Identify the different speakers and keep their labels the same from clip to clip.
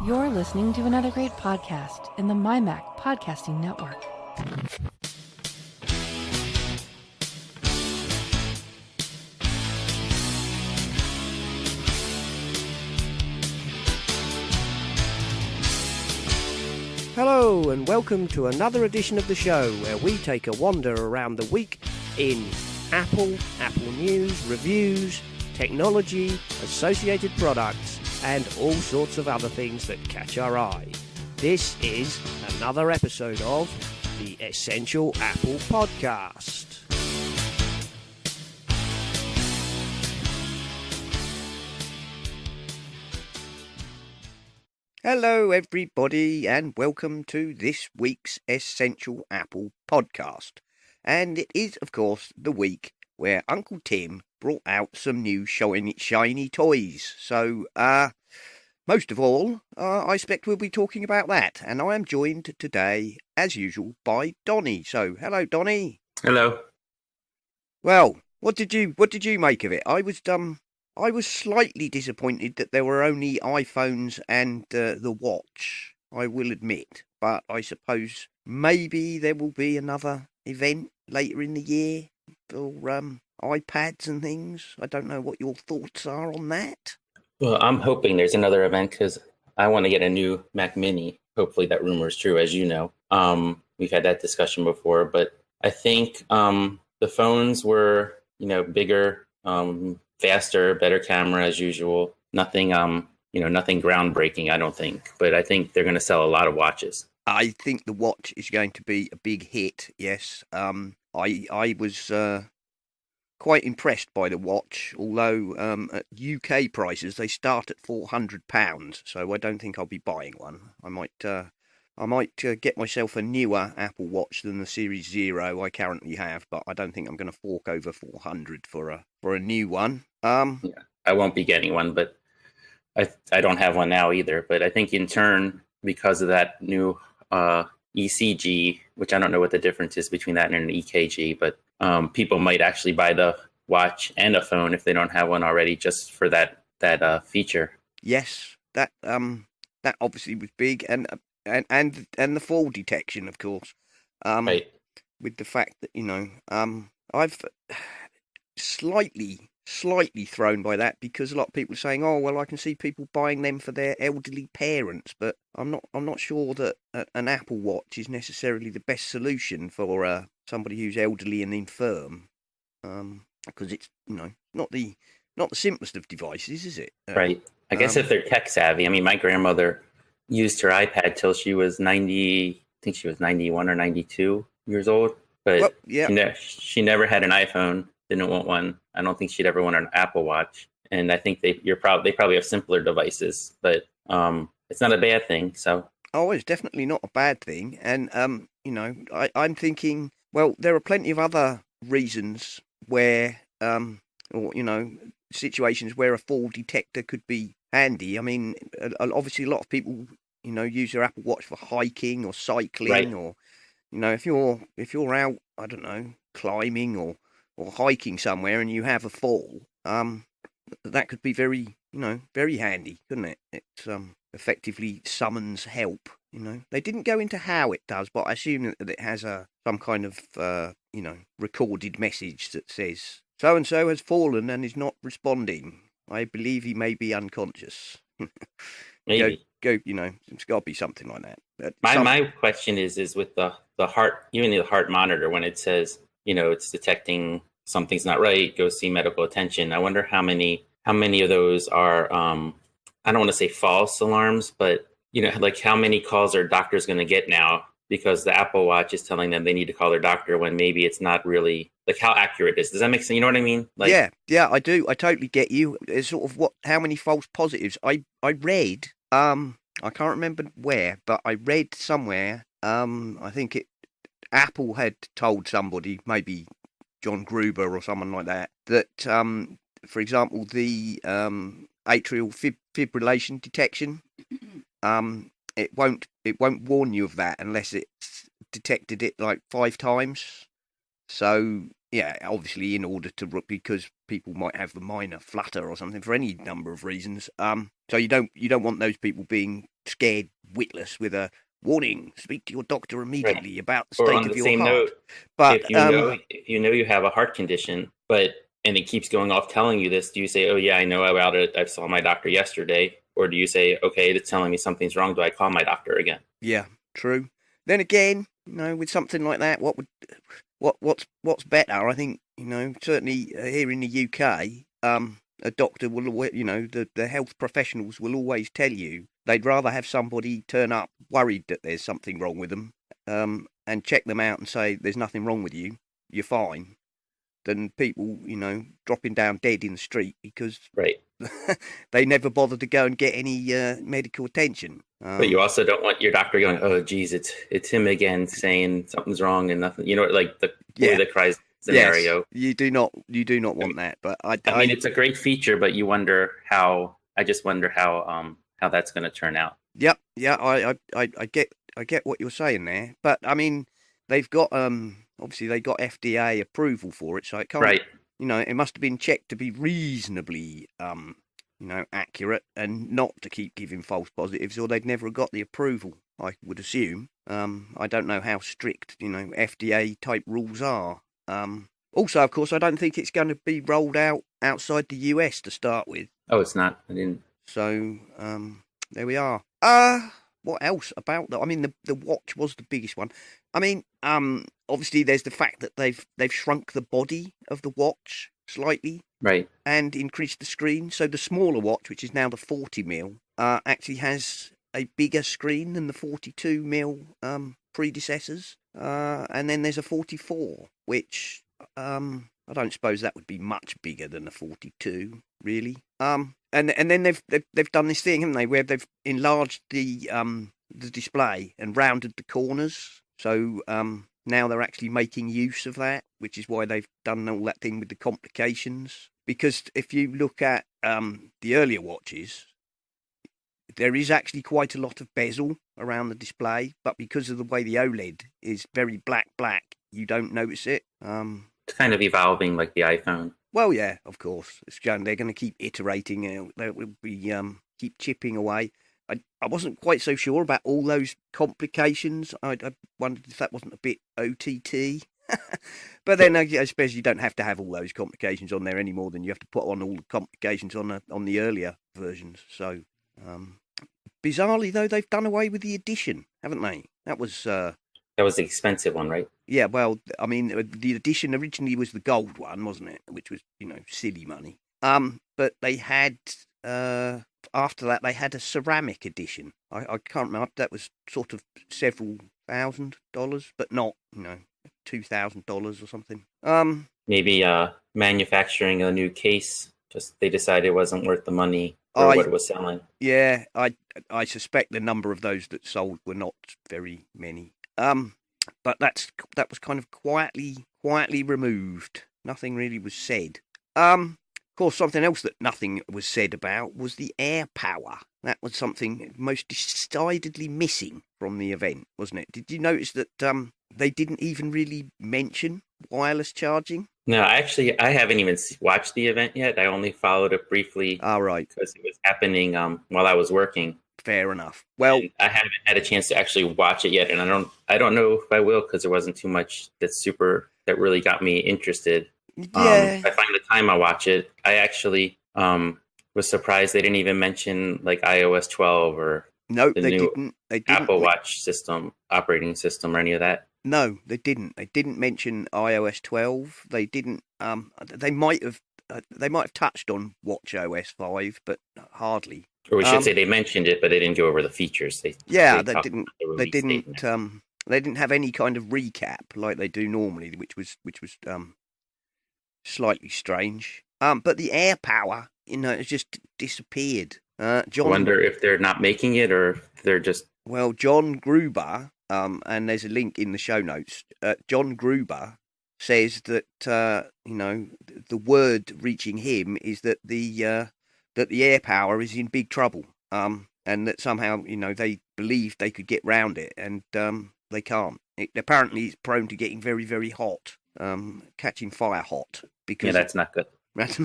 Speaker 1: You're listening to another great podcast in the MyMac Podcasting Network.
Speaker 2: Hello and welcome to another edition of the show where we take a wander around the week in Apple news, reviews, technology, associated products, and all sorts of other things that catch our eye. This is another episode of the Essential Apple Podcast. Hello everybody and welcome to this week's Essential Apple Podcast. And it is, of course, the week where Uncle Tim brought out some new shiny toys. So, most of all, I expect we'll be talking about that. And I am joined today, as usual, by Donny. So, hello, Donny.
Speaker 3: Hello.
Speaker 2: Well, what did you make of it? I was slightly disappointed that there were only iPhones and the watch, I will admit. But I suppose maybe there will be another event later in the year for iPads and things. I don't know what your thoughts are on that.
Speaker 3: Well, I'm hoping there's another event because I want to get a new Mac Mini. Hopefully that rumor is true, as you know. We've had that discussion before, but I think the phones were, bigger, faster, better camera as usual. Nothing, nothing groundbreaking, I don't think. But I think they're going to sell a lot of watches.
Speaker 2: I think the watch is going to be a big hit, yes. I was quite impressed by the watch, although at UK prices they start at £400, so I don't think I'll be buying one. I might get myself a newer Apple Watch than the Series 0 I currently have, but I don't think I'm going to fork over £400 for a new one.
Speaker 3: Yeah, I won't be getting one, but I don't have one now either. But I think in turn, because of that new ECG, which I don't know what the difference is between that and an EKG, but people might actually buy the watch and a phone if they don't have one already, just for that feature.
Speaker 2: Yes, that obviously was big, and the fall detection, of course.
Speaker 3: Right.
Speaker 2: With the fact that I've slightly thrown by that because a lot of people are saying, oh well, I can see people buying them for their elderly parents, but I'm not sure that an Apple Watch is necessarily the best solution for somebody who's elderly and infirm, because it's not the simplest of devices, is it?
Speaker 3: Right. I guess if they're tech savvy. I mean, my grandmother used her iPad till she was 90. I think she was 91 or 92 years old, but
Speaker 2: well, yeah.
Speaker 3: she never had an iPhone. Didn't want one. I don't think she'd ever want an Apple Watch. And I think they probably have simpler devices, but it's not a bad thing. So
Speaker 2: it's definitely not a bad thing. And I'm thinking, well, there are plenty of other reasons where situations where a fall detector could be handy. I mean, obviously a lot of people use their Apple Watch for hiking or cycling, right. Or if you're out, I don't know, climbing or hiking somewhere and you have a fall, that could be very handy, couldn't it? It effectively summons help. They didn't go into how it does, but I assume that it has some kind of recorded message that says so and so has fallen and is not responding. I believe he may be unconscious.
Speaker 3: Maybe.
Speaker 2: It's got to be something like that.
Speaker 3: My question is with the heart, even the heart monitor, when it says it's detecting something's not right, go see medical attention. I wonder how many of those are I don't want to say false alarms, but like how many calls are doctors going to get now because the Apple Watch is telling them they need to call their doctor when maybe it's not really, like, how accurate is. Does that make sense? You know what I mean? Like,
Speaker 2: yeah, I do. I totally get you. It's sort of how many false positives. I read, I can't remember where, but I read somewhere, I think Apple had told somebody, maybe John Gruber or someone like that, for example, the atrial fibrillation detection, it won't warn you of that unless it's detected it like 5 times. So yeah, obviously because people might have a minor flutter or something for any number of reasons. So you don't want those people being scared witless with a warning: speak to your doctor immediately about the
Speaker 3: Or
Speaker 2: state
Speaker 3: on
Speaker 2: of
Speaker 3: the
Speaker 2: your
Speaker 3: same
Speaker 2: heart.
Speaker 3: note,
Speaker 2: But
Speaker 3: if you know you have a heart condition, and it keeps going off telling you this, do you say, "Oh yeah, I know about it. I saw my doctor yesterday," or do you say, "Okay, it's telling me something's wrong. Do I call my doctor again?"
Speaker 2: yeah, true. Then again, with something like that, what's better? I think certainly here in the UK, a doctor will always, the health professionals will always tell you they'd rather have somebody turn up worried that there's something wrong with them, and check them out and say there's nothing wrong with you, you're fine, than people, dropping down dead in the street because
Speaker 3: Right.
Speaker 2: they never bothered to go and get any medical attention.
Speaker 3: But you also don't want your doctor going, "Oh, geez, it's him again saying something's wrong and nothing." Like the boy that cries scenario.
Speaker 2: Yes, you do not want that. But I
Speaker 3: mean, it's a great feature, but you wonder how. I just wonder how that's going to turn out.
Speaker 2: Yep, yeah, I get what you're saying there. But I mean, they've got obviously they got FDA approval for it, so it can't.
Speaker 3: Right.
Speaker 2: It must have been checked to be reasonably accurate and not to keep giving false positives, or they'd never have got the approval, I would assume. I don't know how strict, FDA type rules are. Also, of course, I don't think it's going to be rolled out outside the US to start with.
Speaker 3: Oh, it's not. I didn't.
Speaker 2: So, there we are. What else about that? I mean, the watch was the biggest one. I mean, obviously there's the fact that they've shrunk the body of the watch slightly.
Speaker 3: Right.
Speaker 2: And increased the screen. So the smaller watch, which is now the 40mm, actually has a bigger screen than the 42mm predecessors. And then there's a 44, which I don't suppose that would be much bigger than the 42, really. And then they've done this thing, haven't they, where they've enlarged the display and rounded the corners. So now they're actually making use of that, which is why they've done all that thing with the complications. Because if you look at the earlier watches, there is actually quite a lot of bezel around the display, but because of the way the OLED is very black, you don't notice it.
Speaker 3: It's kind of evolving like the iPhone.
Speaker 2: Well, yeah, of course. They're going to keep iterating. They will be keep chipping away. I wasn't quite so sure about all those complications. I wondered if that wasn't a bit OTT. But then I suppose you don't have to have all those complications on there any more than you have to put on all the complications on the earlier versions. So, bizarrely though, they've done away with the edition, haven't they? That was the
Speaker 3: expensive one, right?
Speaker 2: Yeah, well, I mean, the edition originally was the gold one, wasn't it? Which was, silly money. But they had after that they had a ceramic edition. I can't remember. That was sort of several $1,000s, but not, $2,000 or something.
Speaker 3: Maybe manufacturing a new case. Just they decided it wasn't worth the money for what it was selling.
Speaker 2: Yeah, I suspect the number of those that sold were not very many. But that was kind of quietly removed. Nothing really was said. Of course, something else that nothing was said about was the air power. That was something most decidedly missing from the event, wasn't it? Did you notice that they didn't even really mention wireless charging?
Speaker 3: No, actually, I haven't even watched the event yet. I only followed it briefly.
Speaker 2: All right,
Speaker 3: because it was happening while I was working.
Speaker 2: Fair enough. Well,
Speaker 3: and I haven't had a chance to actually watch it yet, and I don't know if I will because there wasn't too much that really got me interested.
Speaker 2: Yeah.
Speaker 3: I find the time I watch it, I actually was surprised they didn't even mention like iOS 12 or
Speaker 2: no, they didn't.
Speaker 3: Apple Watch operating system, or any of that.
Speaker 2: No, they didn't. They didn't mention iOS 12. They didn't. They might have touched on WatchOS 5, but hardly.
Speaker 3: Or we should say they mentioned it, but they didn't go over the features. They didn't. They didn't
Speaker 2: have any kind of recap like they do normally, which was slightly strange. But the air power, has just disappeared. John,
Speaker 3: I wonder if they're not making it or if they're just.
Speaker 2: Well, John Gruber, and there's a link in the show notes. John Gruber says that the word reaching him is that the air power is in big trouble, and that somehow they believed they could get round it, and they can't. Apparently, it's prone to getting very, very hot, catching fire hot. Because
Speaker 3: that's not good.
Speaker 2: That's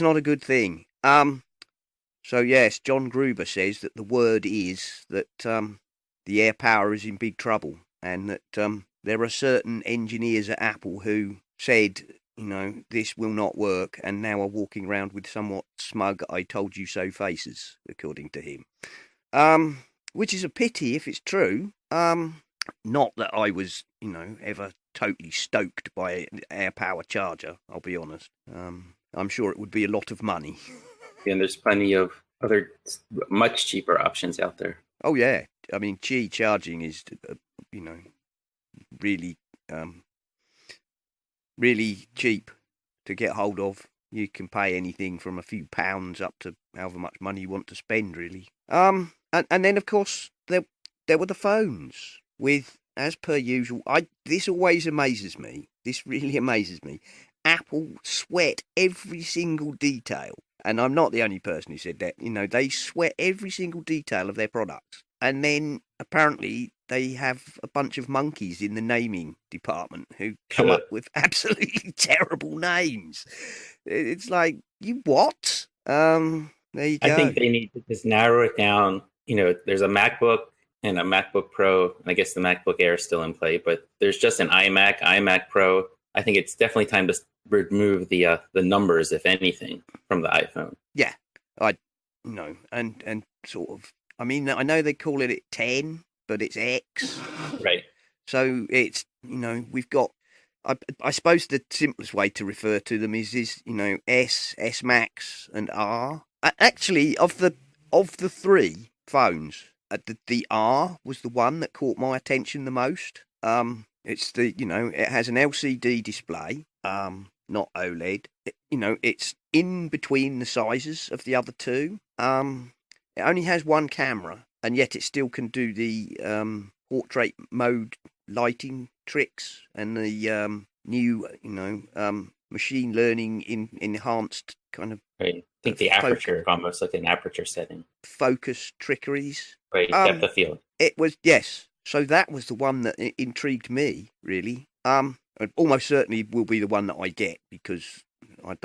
Speaker 2: not a good thing. So yes, John Gruber says that the word is that the Air Power is in big trouble, and that there are certain engineers at Apple who said, this will not work, and now are walking around with somewhat smug "I told you so" faces, according to him. Which is a pity if it's true. Not that I was, ever totally stoked by an Air Power charger, I'll be honest. I'm sure it would be a lot of money.
Speaker 3: And there's plenty of other much cheaper options out there.
Speaker 2: Oh, yeah. I mean, Qi charging is, really, really cheap to get hold of. You can pay anything from a few pounds up to however much money you want to spend, really. And then, of course, there were the phones with, as per usual, this always amazes me. This really amazes me. Apple sweat every single detail. And I'm not the only person who said that. They sweat every single detail of their products. And then apparently they have a bunch of monkeys in the naming department who come up with absolutely terrible names. It's like, you what? There you go.
Speaker 3: I think they need to just narrow it down. There's a MacBook and a MacBook Pro, and I guess the MacBook Air is still in play, but there's just an iMac Pro. I think it's definitely time to remove the numbers, if anything, from the iPhone.
Speaker 2: Yeah, and sort of. I mean, I know they call it 10, but it's X.
Speaker 3: Right.
Speaker 2: So it's, we've got. I suppose the simplest way to refer to them is S Max, and R. Actually, of the three phones, the R was the one that caught my attention the most. It's it has an LCD display, not OLED. It's in between the sizes of the other two. It only has one camera, and yet it still can do the portrait mode lighting tricks and the new, machine learning enhanced kind of.
Speaker 3: Right. I think the aperture, almost like an aperture setting.
Speaker 2: Focus trickeries.
Speaker 3: Right, depth of field.
Speaker 2: It was, yes. So that was the one that intrigued me, really. It almost certainly will be the one that I get, because I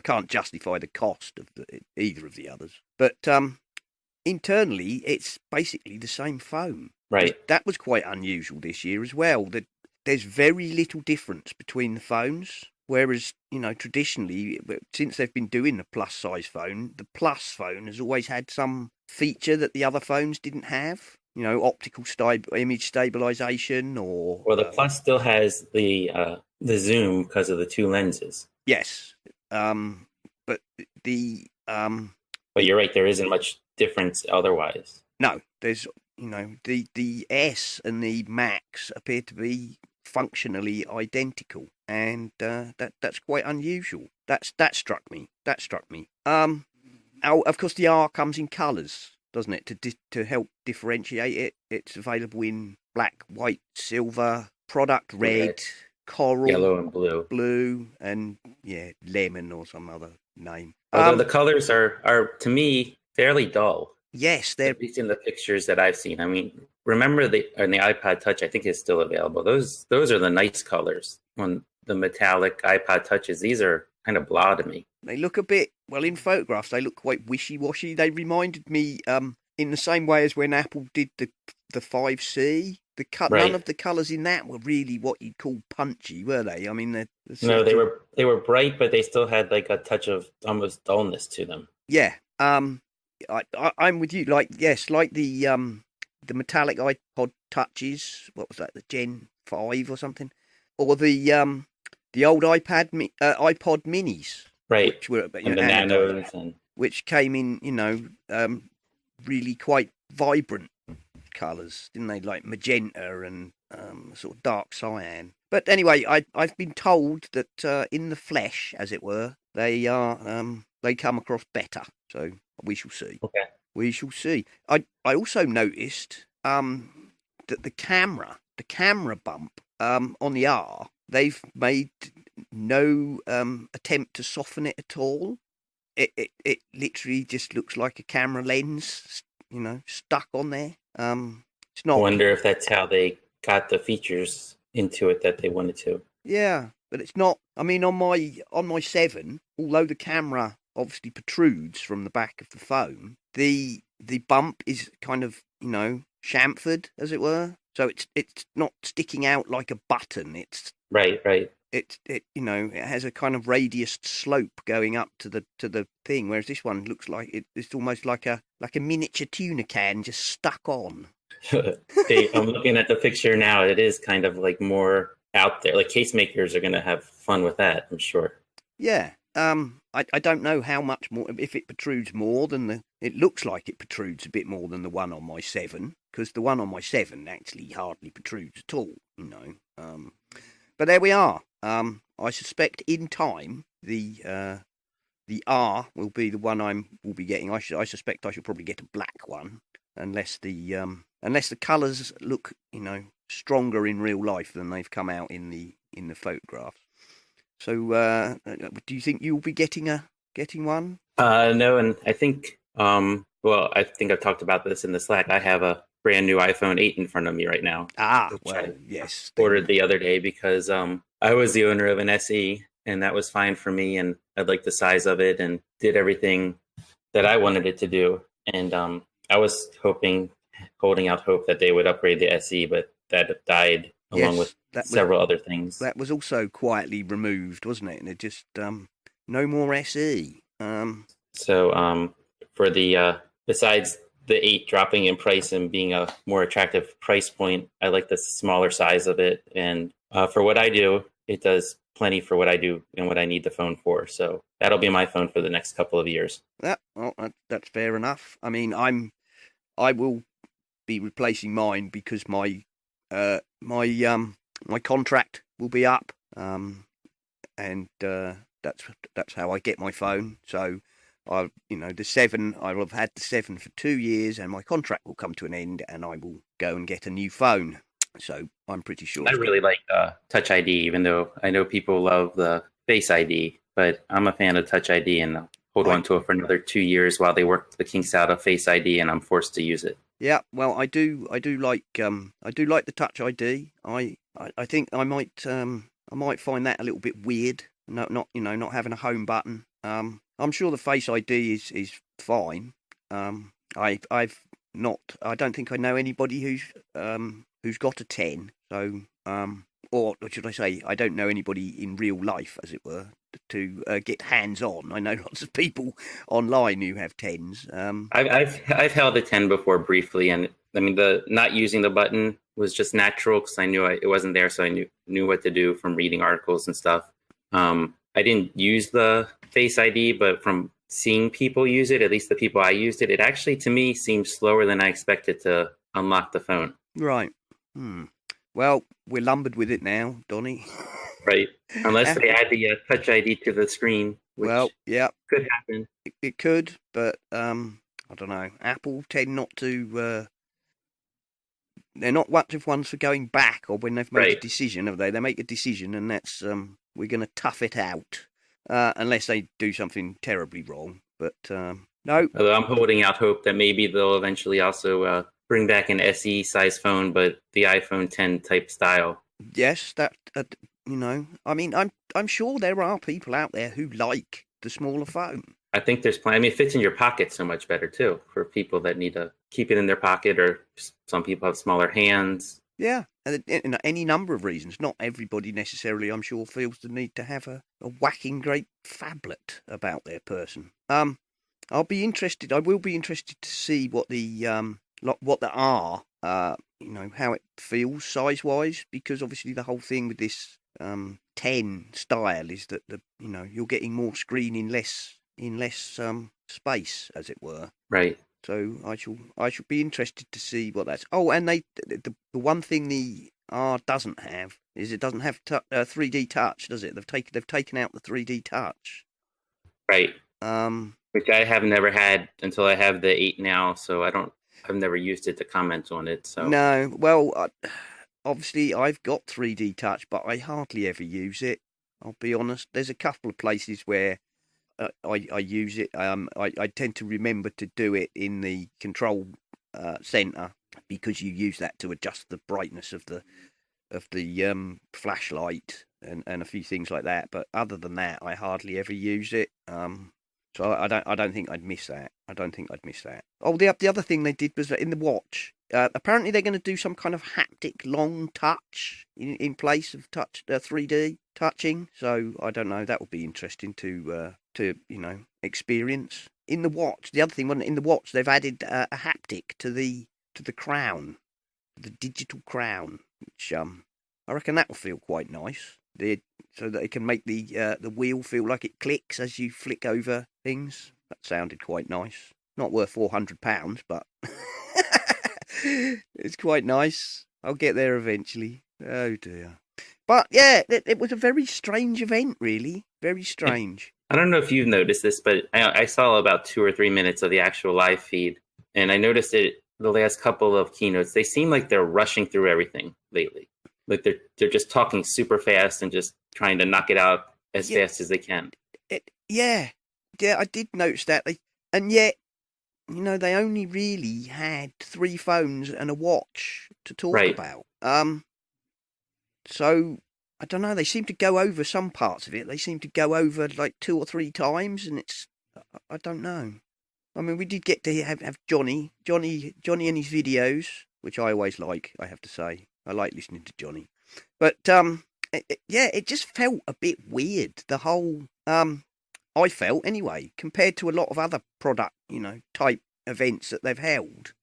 Speaker 2: can't justify the cost of either of the others. But internally, it's basically the same phone.
Speaker 3: Right.
Speaker 2: That was quite unusual this year as well. There's very little difference between the phones. Whereas, traditionally, since they've been doing the plus size phone, the plus phone has always had some feature that the other phones didn't have. Optical image stabilization, or.
Speaker 3: Well, the plus still has the zoom because of the two lenses.
Speaker 2: Yes, but the.
Speaker 3: But you're right. There isn't much difference otherwise.
Speaker 2: No, there's the S and the Max appear to be functionally identical, and that's quite unusual. That struck me. Of course, the R comes in colours, doesn't it? To help differentiate it, it's available in black, white, silver, product red, coral,
Speaker 3: yellow, and blue,
Speaker 2: and lemon or some other name.
Speaker 3: Although the colors are to me fairly dull.
Speaker 2: Yes, they're
Speaker 3: at least in the pictures that I've seen. I mean, remember the iPod Touch, I think, is still available. Those are the nice colors. On the metallic iPod Touches, these are kind of blah to me.
Speaker 2: They look a bit, well, in photographs, they look quite wishy-washy. They reminded me, in the same way as when Apple did the 5C.
Speaker 3: Right.
Speaker 2: None of the colours in that were really what you'd call punchy, were they? I mean,
Speaker 3: no, they were bright, but they still had like a touch of almost dullness to them.
Speaker 2: Yeah. I'm with you. Like the metallic iPod Touches. What was that? The Gen 5 or something, or the old iPod Minis,
Speaker 3: right?
Speaker 2: Which were
Speaker 3: and the Nanos,
Speaker 2: which came in, really quite vibrant colours, didn't they? Like magenta and sort of dark cyan. But anyway, I've been told that in the flesh, as it were, they come across better. So we shall see.
Speaker 3: Okay.
Speaker 2: We shall see. I also noticed that the camera bump on the R, they've made no attempt to soften it at all. It literally just looks like a camera lens, stuck on there. It's not.
Speaker 3: I wonder if that's how they got the features into it that they wanted to.
Speaker 2: Yeah, but it's not. I mean, on my 7, although the camera obviously protrudes from the back of the phone, the bump is kind of, chamfered, as it were. So it's not sticking out like a button. It's
Speaker 3: Right.
Speaker 2: it has a kind of radius slope going up to the thing, whereas this one looks like it's almost like a miniature tuna can just stuck on.
Speaker 3: I'm looking at the picture now. It is kind of like more out there. Like case makers are going to have fun with that, I'm sure.
Speaker 2: Yeah. I don't know how much more, if it protrudes more than it looks like it protrudes a bit more than the one on my 7, because the one on my 7 actually hardly protrudes at all, But there we are. I suspect in time the R will be the one will be getting. I suspect I should probably get a black one, unless the colours look, stronger in real life than they've come out in the photographs. So, do you think you'll be getting one?
Speaker 3: No, and I think, I think I've talked about this in the Slack. I have a brand new iPhone 8 in front of me right now.
Speaker 2: Yes.
Speaker 3: Ordered the other day because I was the owner of an SE, and that was fine for me, and I liked the size of it and did everything that I wanted it to do. And I was holding out hope that they would upgrade the SE, but that died along with several other things.
Speaker 2: That was also quietly removed, wasn't it? And it just no more SE.
Speaker 3: So for the besides the 8 dropping in price and being a more attractive price point, I like the smaller size of it. And for what I do, it does plenty for what I do and what I need the phone for. So that'll be my phone for the next couple of years.
Speaker 2: Yeah, well, that's fair enough. I mean, I will be replacing mine because my contract will be up, and that's how I get my phone. So the 7, I will have had the 7 for 2 years, and my contract will come to an end, and I will go and get a new phone. So I'm pretty sure.
Speaker 3: I really like Touch ID, even though I know people love the Face ID, but I'm a fan of Touch ID, and I'll hold on to it for another 2 years while they work the kinks out of Face ID, and I'm forced to use it.
Speaker 2: Yeah, well, I do like the Touch ID. I think I might find that a little bit weird. Not having a home button. I'm sure the Face ID is fine. I don't think I know anybody who's got a 10. So or should I say, I don't know anybody in real life, as it were, to get hands on. I know lots of people online who have 10s.
Speaker 3: I've held a 10 before briefly, and I mean the not using the button was just natural because I knew it wasn't there, so I knew what to do from reading articles and stuff. I didn't use the Face ID, but from seeing people use it, at least the people I used it actually to me seemed slower than I expected to unlock the phone.
Speaker 2: Right. Well, we're lumbered with it now, Donny.
Speaker 3: Right. Unless they add the Touch ID to the screen, which could happen.
Speaker 2: It could, but I don't know. Apple tend not to. They're not much of ones for going back, or when they've made a decision, have they? They make a decision, and that's we're going to tough it out, unless they do something terribly wrong. But no.
Speaker 3: Although I'm holding out hope that maybe they'll eventually also bring back an SE size phone, but the iPhone 10 type style.
Speaker 2: Yes, that I mean, I'm sure there are people out there who like the smaller phone.
Speaker 3: I think there's plenty. I mean, it fits in your pocket so much better too for people that need to keep it in their pocket, or some people have smaller hands.
Speaker 2: Yeah, and any number of reasons. Not everybody necessarily, I'm sure, feels the need to have a whacking great phablet about their person. I will be interested to see what the R, how it feels size wise, because obviously the whole thing with this 10 style is that you're getting more screen in less space, as it were.
Speaker 3: Right.
Speaker 2: So I shall be interested to see what that's. Oh, and the one thing the R doesn't have is it doesn't have 3D touch, does it? They've taken out the 3D touch.
Speaker 3: Right. Which I have never had until I have the 8 now, so I've never used it to comment on it. So
Speaker 2: no, well, obviously I've got 3D touch, but I hardly ever use it. I'll be honest. There's a couple of places where I use it. I tend to remember to do it in the control center, because you use that to adjust the brightness of the flashlight and a few things like that. But other than that, I hardly ever use it. So I don't think I'd miss that. I don't think I'd miss that. Oh, the other thing they did was that in the watch, apparently they're going to do some kind of haptic long touch in place of 3D touching. So I don't know. That would be interesting to experience in the watch. The other thing, wasn't it, in the watch they've added a haptic to the crown, the digital crown, which I reckon that will feel quite nice. So that it can make the wheel feel like it clicks as you flick over things. That sounded quite nice. Not worth £400, but it's quite nice. I'll get there eventually. Oh dear. But yeah, it was a very strange event, really. Very strange.
Speaker 3: I don't know if you've noticed this, but I saw about 2 or 3 minutes of the actual live feed, and I noticed it the last couple of keynotes. They seem like they're rushing through everything lately. Like they're just talking super fast and just trying to knock it out as fast as they can.
Speaker 2: Yeah, I did notice that. And yet, they only really had 3 phones and a watch to talk about. So I don't know. They seem to go over some parts of it. They seem to go over like 2 or 3 times, and I don't know. I mean, we did get to have Johnny and his videos, which I always like. I have to say, I like listening to Johnny. But it just felt a bit weird. The whole I felt anyway, compared to a lot of other product, type events that they've held.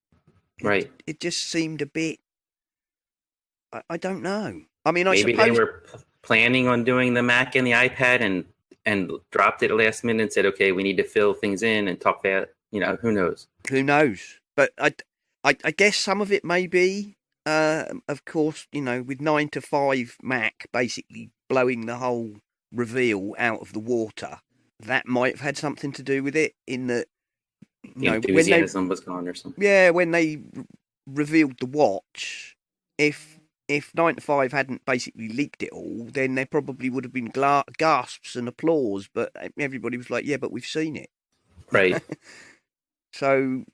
Speaker 3: Right.
Speaker 2: It just seemed a bit. I don't know. I mean,
Speaker 3: maybe they were planning on doing the Mac and the iPad and dropped it at the last minute and said, okay, we need to fill things in and talk that. Who knows? Who
Speaker 2: knows? But I guess some of it may be, of course, with 9 to 5 Mac basically blowing the whole reveal out of the water. That might have had something to do with it. In that,
Speaker 3: enthusiasm was gone or something.
Speaker 2: Yeah, when they revealed the watch, if 9 to 5 hadn't basically leaked it all, then there probably would have been gasps and applause. But everybody was like, "Yeah, but we've seen it."
Speaker 3: Right.
Speaker 2: So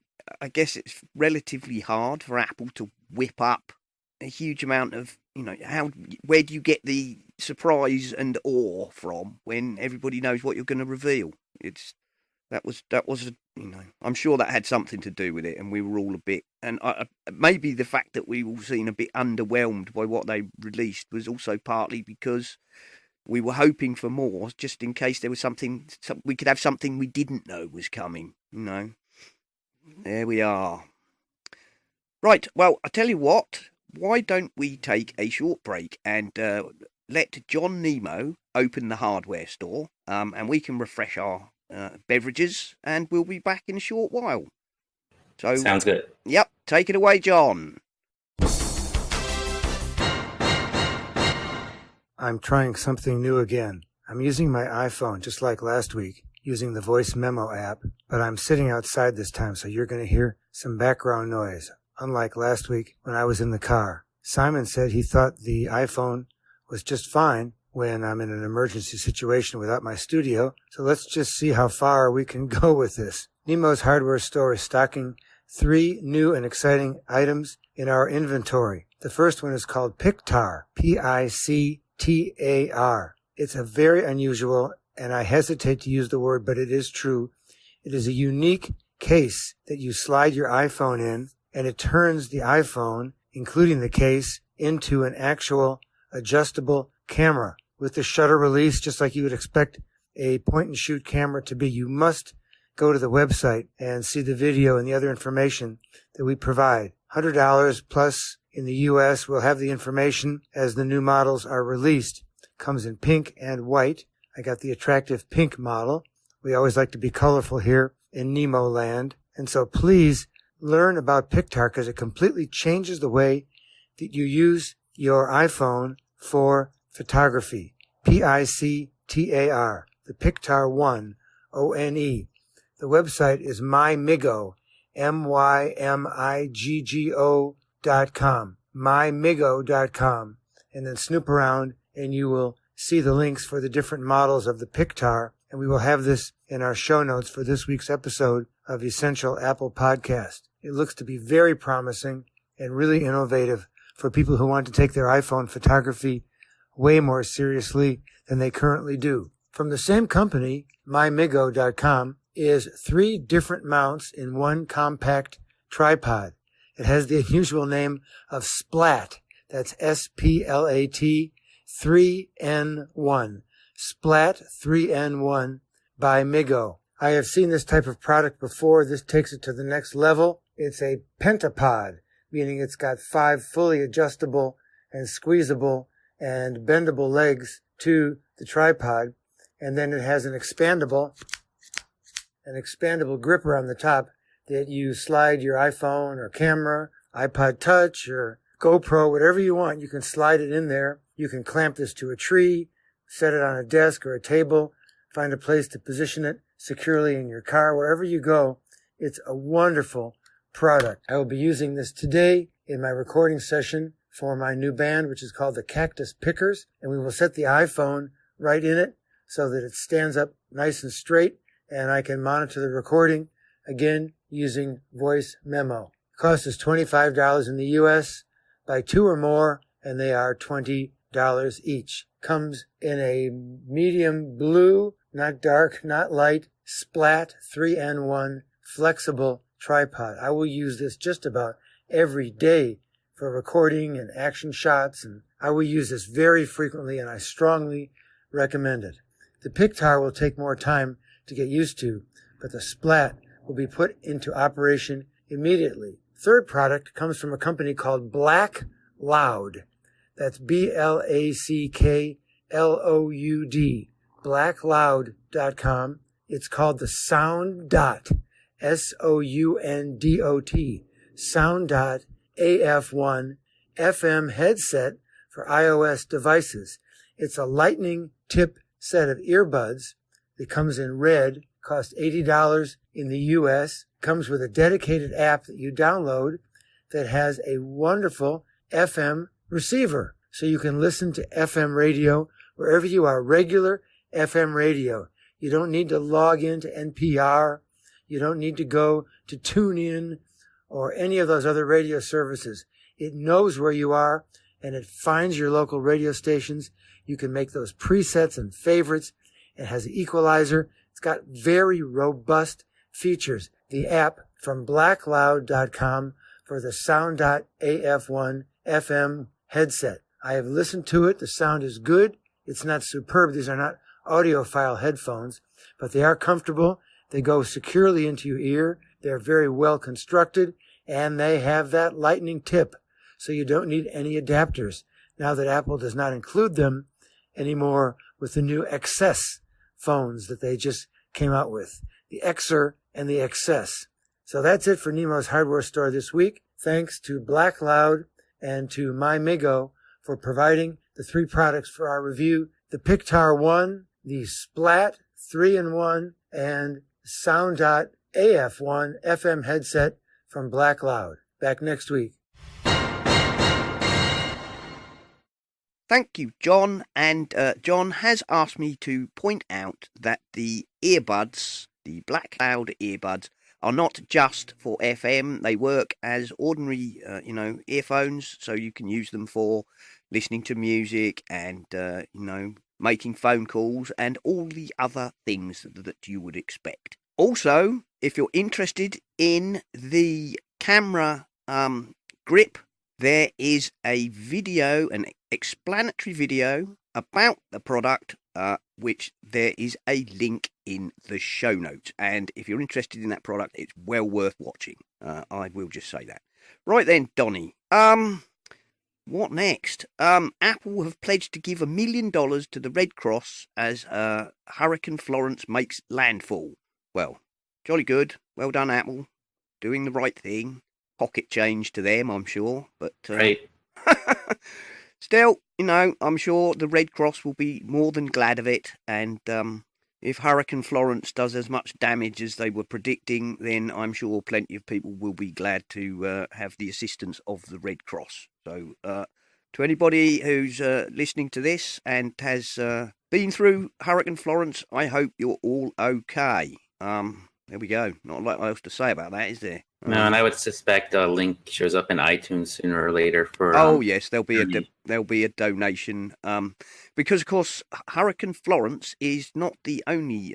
Speaker 2: I guess it's relatively hard for Apple to whip up a huge amount of, where do you get the surprise and awe from when everybody knows what you're going to reveal? That was I'm sure that had something to do with it, and we were all a bit, and maybe the fact that we all seemed a bit underwhelmed by what they released was also partly because we were hoping for more, just in case there was we could have something we didn't know was coming. There we are. Right, well, I tell you what, why don't we take a short break and let John Nemo open the hardware store, and we can refresh our beverages, and we'll be back in a short while. So
Speaker 3: sounds good.
Speaker 2: Yep, take it away, John.
Speaker 4: I'm trying something new again. I'm using my iPhone just like last week, using the voice memo app, but I'm sitting outside this time, so you're going to hear some background noise, unlike last week when I was in the car. Simon said he thought the iPhone was just fine when I'm in an emergency situation without my studio, so let's just see how far we can go with this. Nemo's hardware store is stocking 3 new and exciting items in our inventory. The first one is called Pictar, Pictar. It's a very unusual, and I hesitate to use the word, but it is true. It is a unique case that you slide your iPhone in, and it turns the iPhone, including the case, into an actual adjustable camera with the shutter release, just like you would expect a point-and-shoot camera to be. You must go to the website and see the video and the other information that we provide. $100 plus in the U.S. We'll have the information as the new models are released. Comes in pink and white. I got the attractive pink model. We always like to be colorful here in Nemo land. And so please learn about Pictar, because it completely changes the way that you use your iPhone for photography. Pictar, the Pictar 1, ONE. The website is mymigo, MYMIGGO.com, mymigo.com, and then snoop around and you will see the links for the different models of the Pictar, and we will have this in our show notes for this week's episode of Essential Apple Podcast. It looks to be very promising and really innovative for people who want to take their iPhone photography way more seriously than they currently do. From the same company, mymigo.com, is 3 different mounts in one compact tripod. It has the unusual name of Splat. That's S-P-L-A-T 3N1. Splat 3N1 by Migo. I have seen this type of product before. This takes it to the next level. It's a pentapod, meaning it's got 5 fully adjustable and squeezable and bendable legs to the tripod. And then it has an expandable gripper on the top that you slide your iPhone or camera, iPod Touch or GoPro, whatever you want. You can slide it in there. You can clamp this to a tree, set it on a desk or a table, find a place to position it securely in your car, wherever you go. It's a wonderful product. I will be using this today in my recording session for my new band, which is called the Cactus Pickers, and we will set the iPhone right in it so that it stands up nice and straight, and I can monitor the recording, again, using voice memo. The cost is $25 in the U.S. Buy 2 or more, and they are $20 each. Comes in a medium blue, not dark, not light, Splat 3N1 flexible tripod. I will use this just about every day for recording and action shots, and I will use this very frequently, and I strongly recommend it. The Pictar will take more time to get used to, but the Splat will be put into operation immediately. Third product comes from a company called Black Loud. That's BLACKLOUD. BlackLoud.com. It's called the Sound Dot. SOUNDOT. Sound Dot AF1 FM headset for iOS devices. It's a lightning tip set of earbuds that comes in red, costs $80 in the US, comes with a dedicated app that you download that has a wonderful FM receiver. So you can listen to FM radio wherever you are, regular FM radio. You don't need to log into NPR. You don't need to go to TuneIn or any of those other radio services. It knows where you are, and it finds your local radio stations. You can make those presets and favorites. It has an equalizer. It's got very robust features. The app from blackloud.com for the Sound.AF1 FM headset. I have listened to it. The sound is good. It's not superb. These are not audiophile headphones, but they are comfortable. They go securely into your ear. They're very well constructed, and they have that lightning tip, so you don't need any adapters now that Apple does not include them anymore with the new XS phones that they just came out with, the XR and the XS. So that's it for Nemo's Hardware Store this week. Thanks to Black Loud and to MyMigo for providing the 3 products for our review: the Pictar 1, the Splat 3-in-1, and Sound.AF1 FM headset from Black Loud. Back next week.
Speaker 2: Thank you, John. And John has asked me to point out that the earbuds, the Black Cloud earbuds, are not just for FM. They work as ordinary, earphones, so you can use them for listening to music and, making phone calls and all the other things that you would expect. Also, if you're interested in the camera grip, there is a video, an explanatory video about the product, which there is a link in the show notes. And if you're interested in that product, it's well worth watching. I will just say that. Right then, Donny. What next? Apple have pledged to give $1 million to the Red Cross as Hurricane Florence makes landfall. Well, jolly good. Well done, Apple. Doing the right thing. Pocket change to them, I'm sure. But
Speaker 3: Right.
Speaker 2: Still, I'm sure the Red Cross will be more than glad of it. And if Hurricane Florence does as much damage as they were predicting, then I'm sure plenty of people will be glad to have the assistance of the Red Cross. So to anybody who's listening to this and has been through Hurricane Florence, I hope you're all okay. There we go. Not a lot else to say about that, is there?
Speaker 3: No, and I would suspect a link shows up in iTunes sooner or later for.
Speaker 2: Yes, there'll be a donation. Because of course, Hurricane Florence is not the only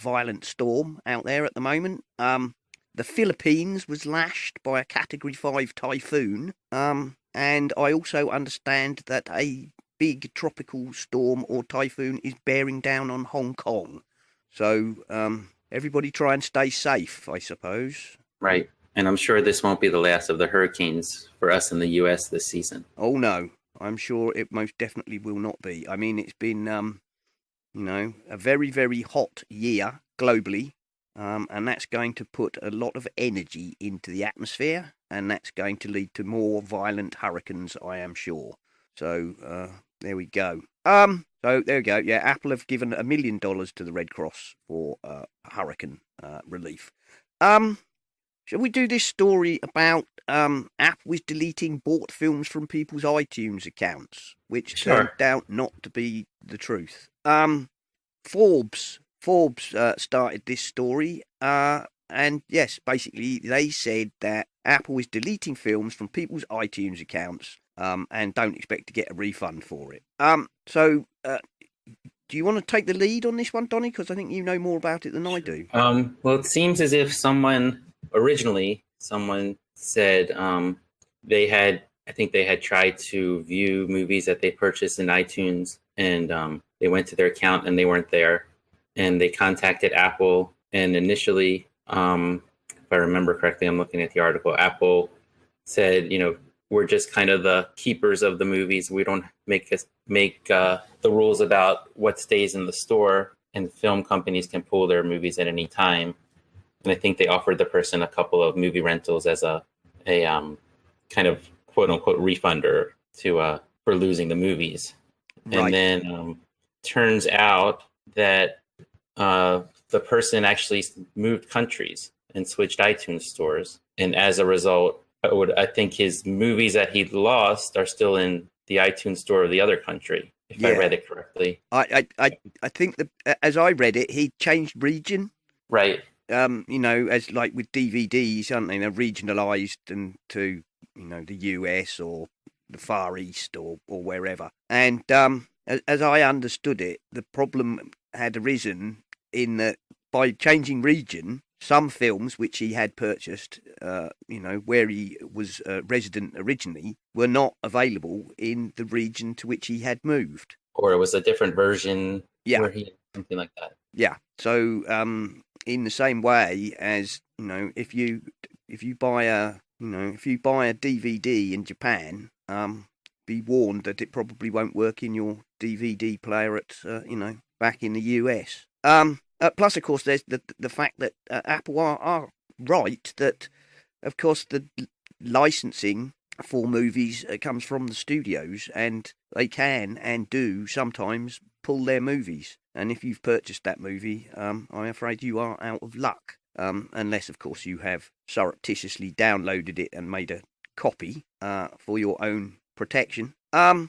Speaker 2: violent storm out there at the moment. The Philippines was lashed by a Category 5 typhoon. And I also understand that a big tropical storm or typhoon is bearing down on Hong Kong. So everybody try and stay safe, I suppose.
Speaker 3: Right. And I'm sure this won't be the last of the hurricanes for us in the U.S. this season.
Speaker 2: Oh, no. I'm sure it most definitely will not be. I mean, it's been, a very, very hot year globally. And that's going to put a lot of energy into the atmosphere. And that's going to lead to more violent hurricanes, I am sure. So there we go. So there we go. Yeah, Apple have given $1 million to the Red Cross for hurricane relief. Shall we do this story about Apple is deleting bought films from people's iTunes accounts, which turned out not to be the truth? Forbes started this story, and yes, basically they said that Apple is deleting films from people's iTunes accounts and don't expect to get a refund for it. So do you want to take the lead on this one, Donny? Because I think you know more about it than I do.
Speaker 3: Well, it seems as if someone said they had tried to view movies that they purchased in iTunes, and they went to their account and they weren't there, and they contacted Apple. And initially, if I remember correctly, I'm looking at the article, Apple said, we're just kind of the keepers of the movies. We don't make the rules about what stays in the store, and film companies can pull their movies at any time. And I think they offered the person a couple of movie rentals as a kind of quote unquote refunder for losing the movies. Right. And then turns out that the person actually moved countries and switched iTunes stores, and as a result, I think his movies that he lost are still in the iTunes store of the other country, if I read it correctly.
Speaker 2: I think that as I read it, he changed region.
Speaker 3: Right.
Speaker 2: As like with DVDs, aren't they? They're regionalised into, the US or the Far East or wherever. And as I understood it, the problem had arisen in that by changing region, some films which he had purchased, where he was a resident originally, were not available in the region to which he had moved.
Speaker 3: Or it was a different version. Yeah. Something like that.
Speaker 2: Yeah. So, in the same way as, if you buy a DVD in Japan, be warned that it probably won't work in your DVD player at, back in the US. Plus, of course, there's the fact that Apple are right that, of course, the licensing for movies comes from the studios, and they can and do sometimes pull their movies. And if you've purchased that movie, I'm afraid you are out of luck, unless, of course, you have surreptitiously downloaded it and made a copy for your own protection. Now,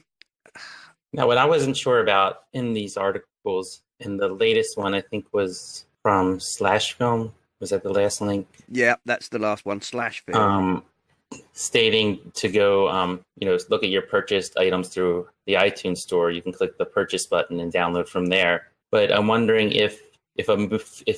Speaker 3: what I wasn't sure about in these articles, and the latest one I think was from Slashfilm. Was that the last link?
Speaker 2: Yeah, that's the last one, Slashfilm.
Speaker 3: Stating to go, look at your purchased items through the iTunes store. You can click the purchase button and download from there. But I'm wondering if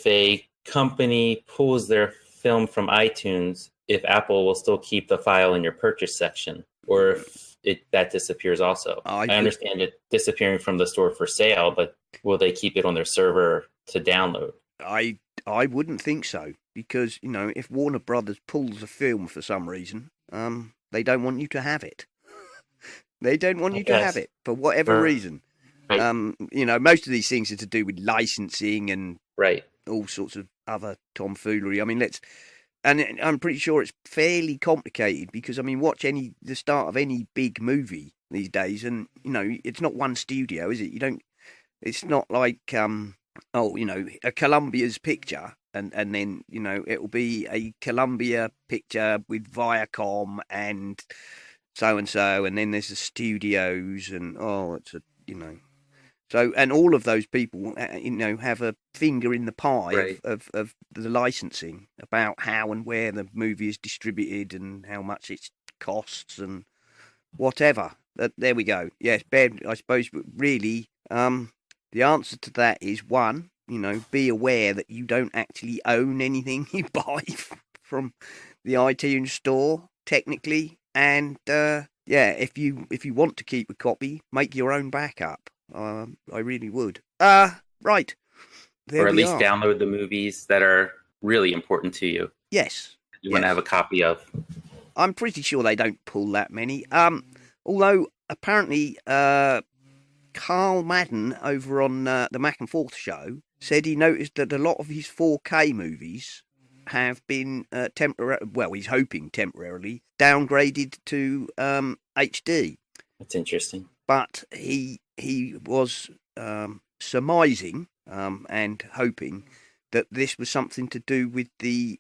Speaker 3: a company pulls their film from iTunes, if Apple will still keep the file in your purchase section, or if that disappears also. I understand it disappearing from the store for sale, but will they keep it on their server to download?
Speaker 2: I wouldn't think so, because, if Warner Brothers pulls a film for some reason, they don't want you to have it. They don't want you to have it for whatever reason.
Speaker 3: Right.
Speaker 2: Most of these things are to do with licensing and all sorts of other tomfoolery. I mean, and I'm pretty sure it's fairly complicated because, watch the start of any big movie these days, and, it's not one studio, is it? It's not like, a Columbia's picture, and then, it'll be a Columbia picture with Viacom and so, and then there's the studios, and, So, and all of those people, have a finger in the pie of the licensing about how and where the movie is distributed and how much it costs and whatever. There we go. Yes, Ben, I suppose really the answer to that is, one, be aware that you don't actually own anything you buy from the iTunes store, technically. And if you want to keep a copy, make your own backup. I really would. Right. There
Speaker 3: or at
Speaker 2: we
Speaker 3: least
Speaker 2: are.
Speaker 3: download the movies that are really important to you.
Speaker 2: Yes.
Speaker 3: You want to have a copy of.
Speaker 2: I'm pretty sure they don't pull that many. Although apparently Carl Madden over on the Mac and Forth show said he noticed that a lot of his 4K movies have been he's hoping temporarily downgraded to HD.
Speaker 3: That's interesting.
Speaker 2: But he was surmising and hoping that this was something to do with the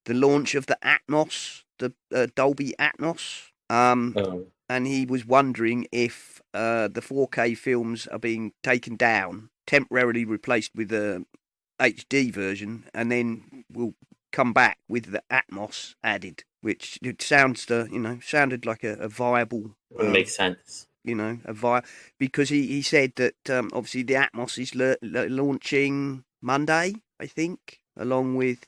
Speaker 2: launch of the Atmos, the Dolby Atmos. And he was wondering if the 4K films are being taken down, temporarily replaced with a HD version, and then will come back with the Atmos added, which it sounded like a viable.
Speaker 3: Would make sense.
Speaker 2: Because he said that obviously the Atmos is launching Monday, I think, along with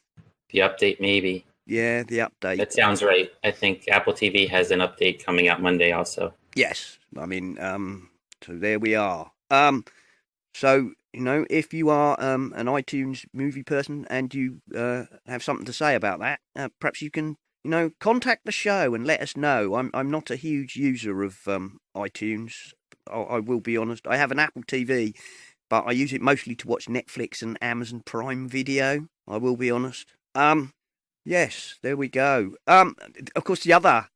Speaker 3: the update, maybe.
Speaker 2: Yeah, the update.
Speaker 3: That sounds right. I think Apple TV has an update coming out Monday also.
Speaker 2: Yes. I mean, so there we are. So, if you are an iTunes movie person and you have something to say about that, perhaps you can, contact the show and let us know. I'm not a huge user of iTunes. I will be honest. I have an Apple TV, but I use it mostly to watch Netflix and Amazon Prime Video. I will be honest. Yes, there we go. Of course, the other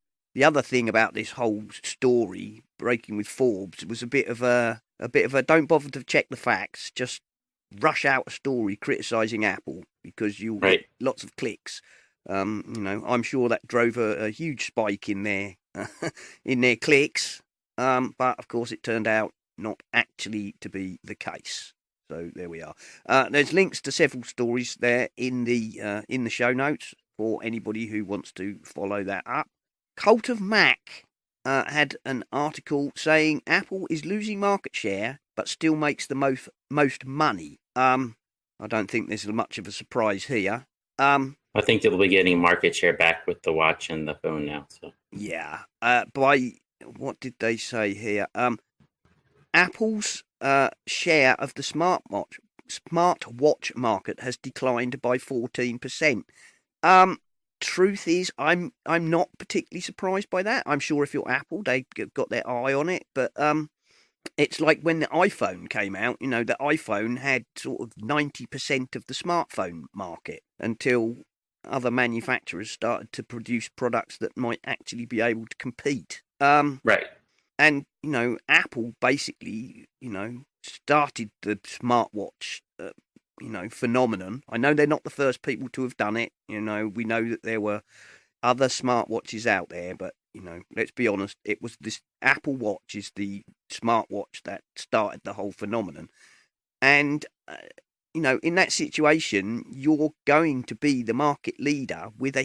Speaker 2: thing about this whole story breaking with Forbes was a bit of a don't bother to check the facts, just rush out a story criticising Apple because you'll get lots of clicks. I'm sure that drove a huge spike in their clicks. But of course, it turned out not actually to be the case. So there we are. There's links to several stories there in the show notes for anybody who wants to follow that up. Cult of Mac had an article saying Apple is losing market share but still makes the most money. I don't think there's much of a surprise here.
Speaker 3: I think they'll be getting market share back with the watch and the phone now. So
Speaker 2: yeah. What did they say here? Apple's share of the smartwatch market has declined by 14%. Truth is, I'm not particularly surprised by that. I'm sure if you're Apple, they've got their eye on it. But it's like when the iPhone came out. The iPhone had sort of 90% of the smartphone market until other manufacturers started to produce products that might actually be able to compete.
Speaker 3: Right.
Speaker 2: And, Apple basically, started the smartwatch, phenomenon. I know they're not the first people to have done it. We know that there were other smartwatches out there, but, let's be honest, it was this Apple Watch is the smartwatch that started the whole phenomenon. And, in that situation, you're going to be the market leader with by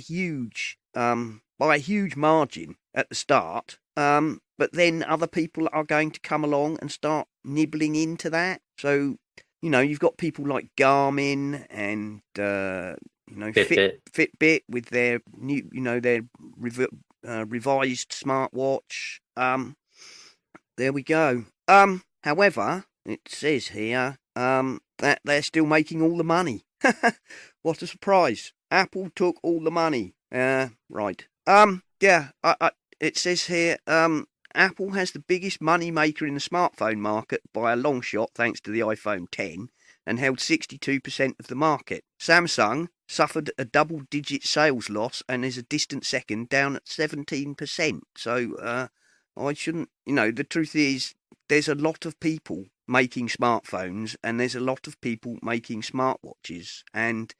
Speaker 2: a huge margin at the start. But then other people are going to come along and start nibbling into that. So, you've got people like Garmin and, Fitbit with their new, their revised smartwatch. There we go. However, it says here, that they're still making all the money. What a surprise. Apple took all the money. Right. It says here, Apple has the biggest money maker in the smartphone market by a long shot thanks to the iPhone X and held 62% of the market. Samsung suffered a double-digit sales loss and is a distant second, down at 17%. So I shouldn't, the truth is there's a lot of people making smartphones and there's a lot of people making smartwatches. And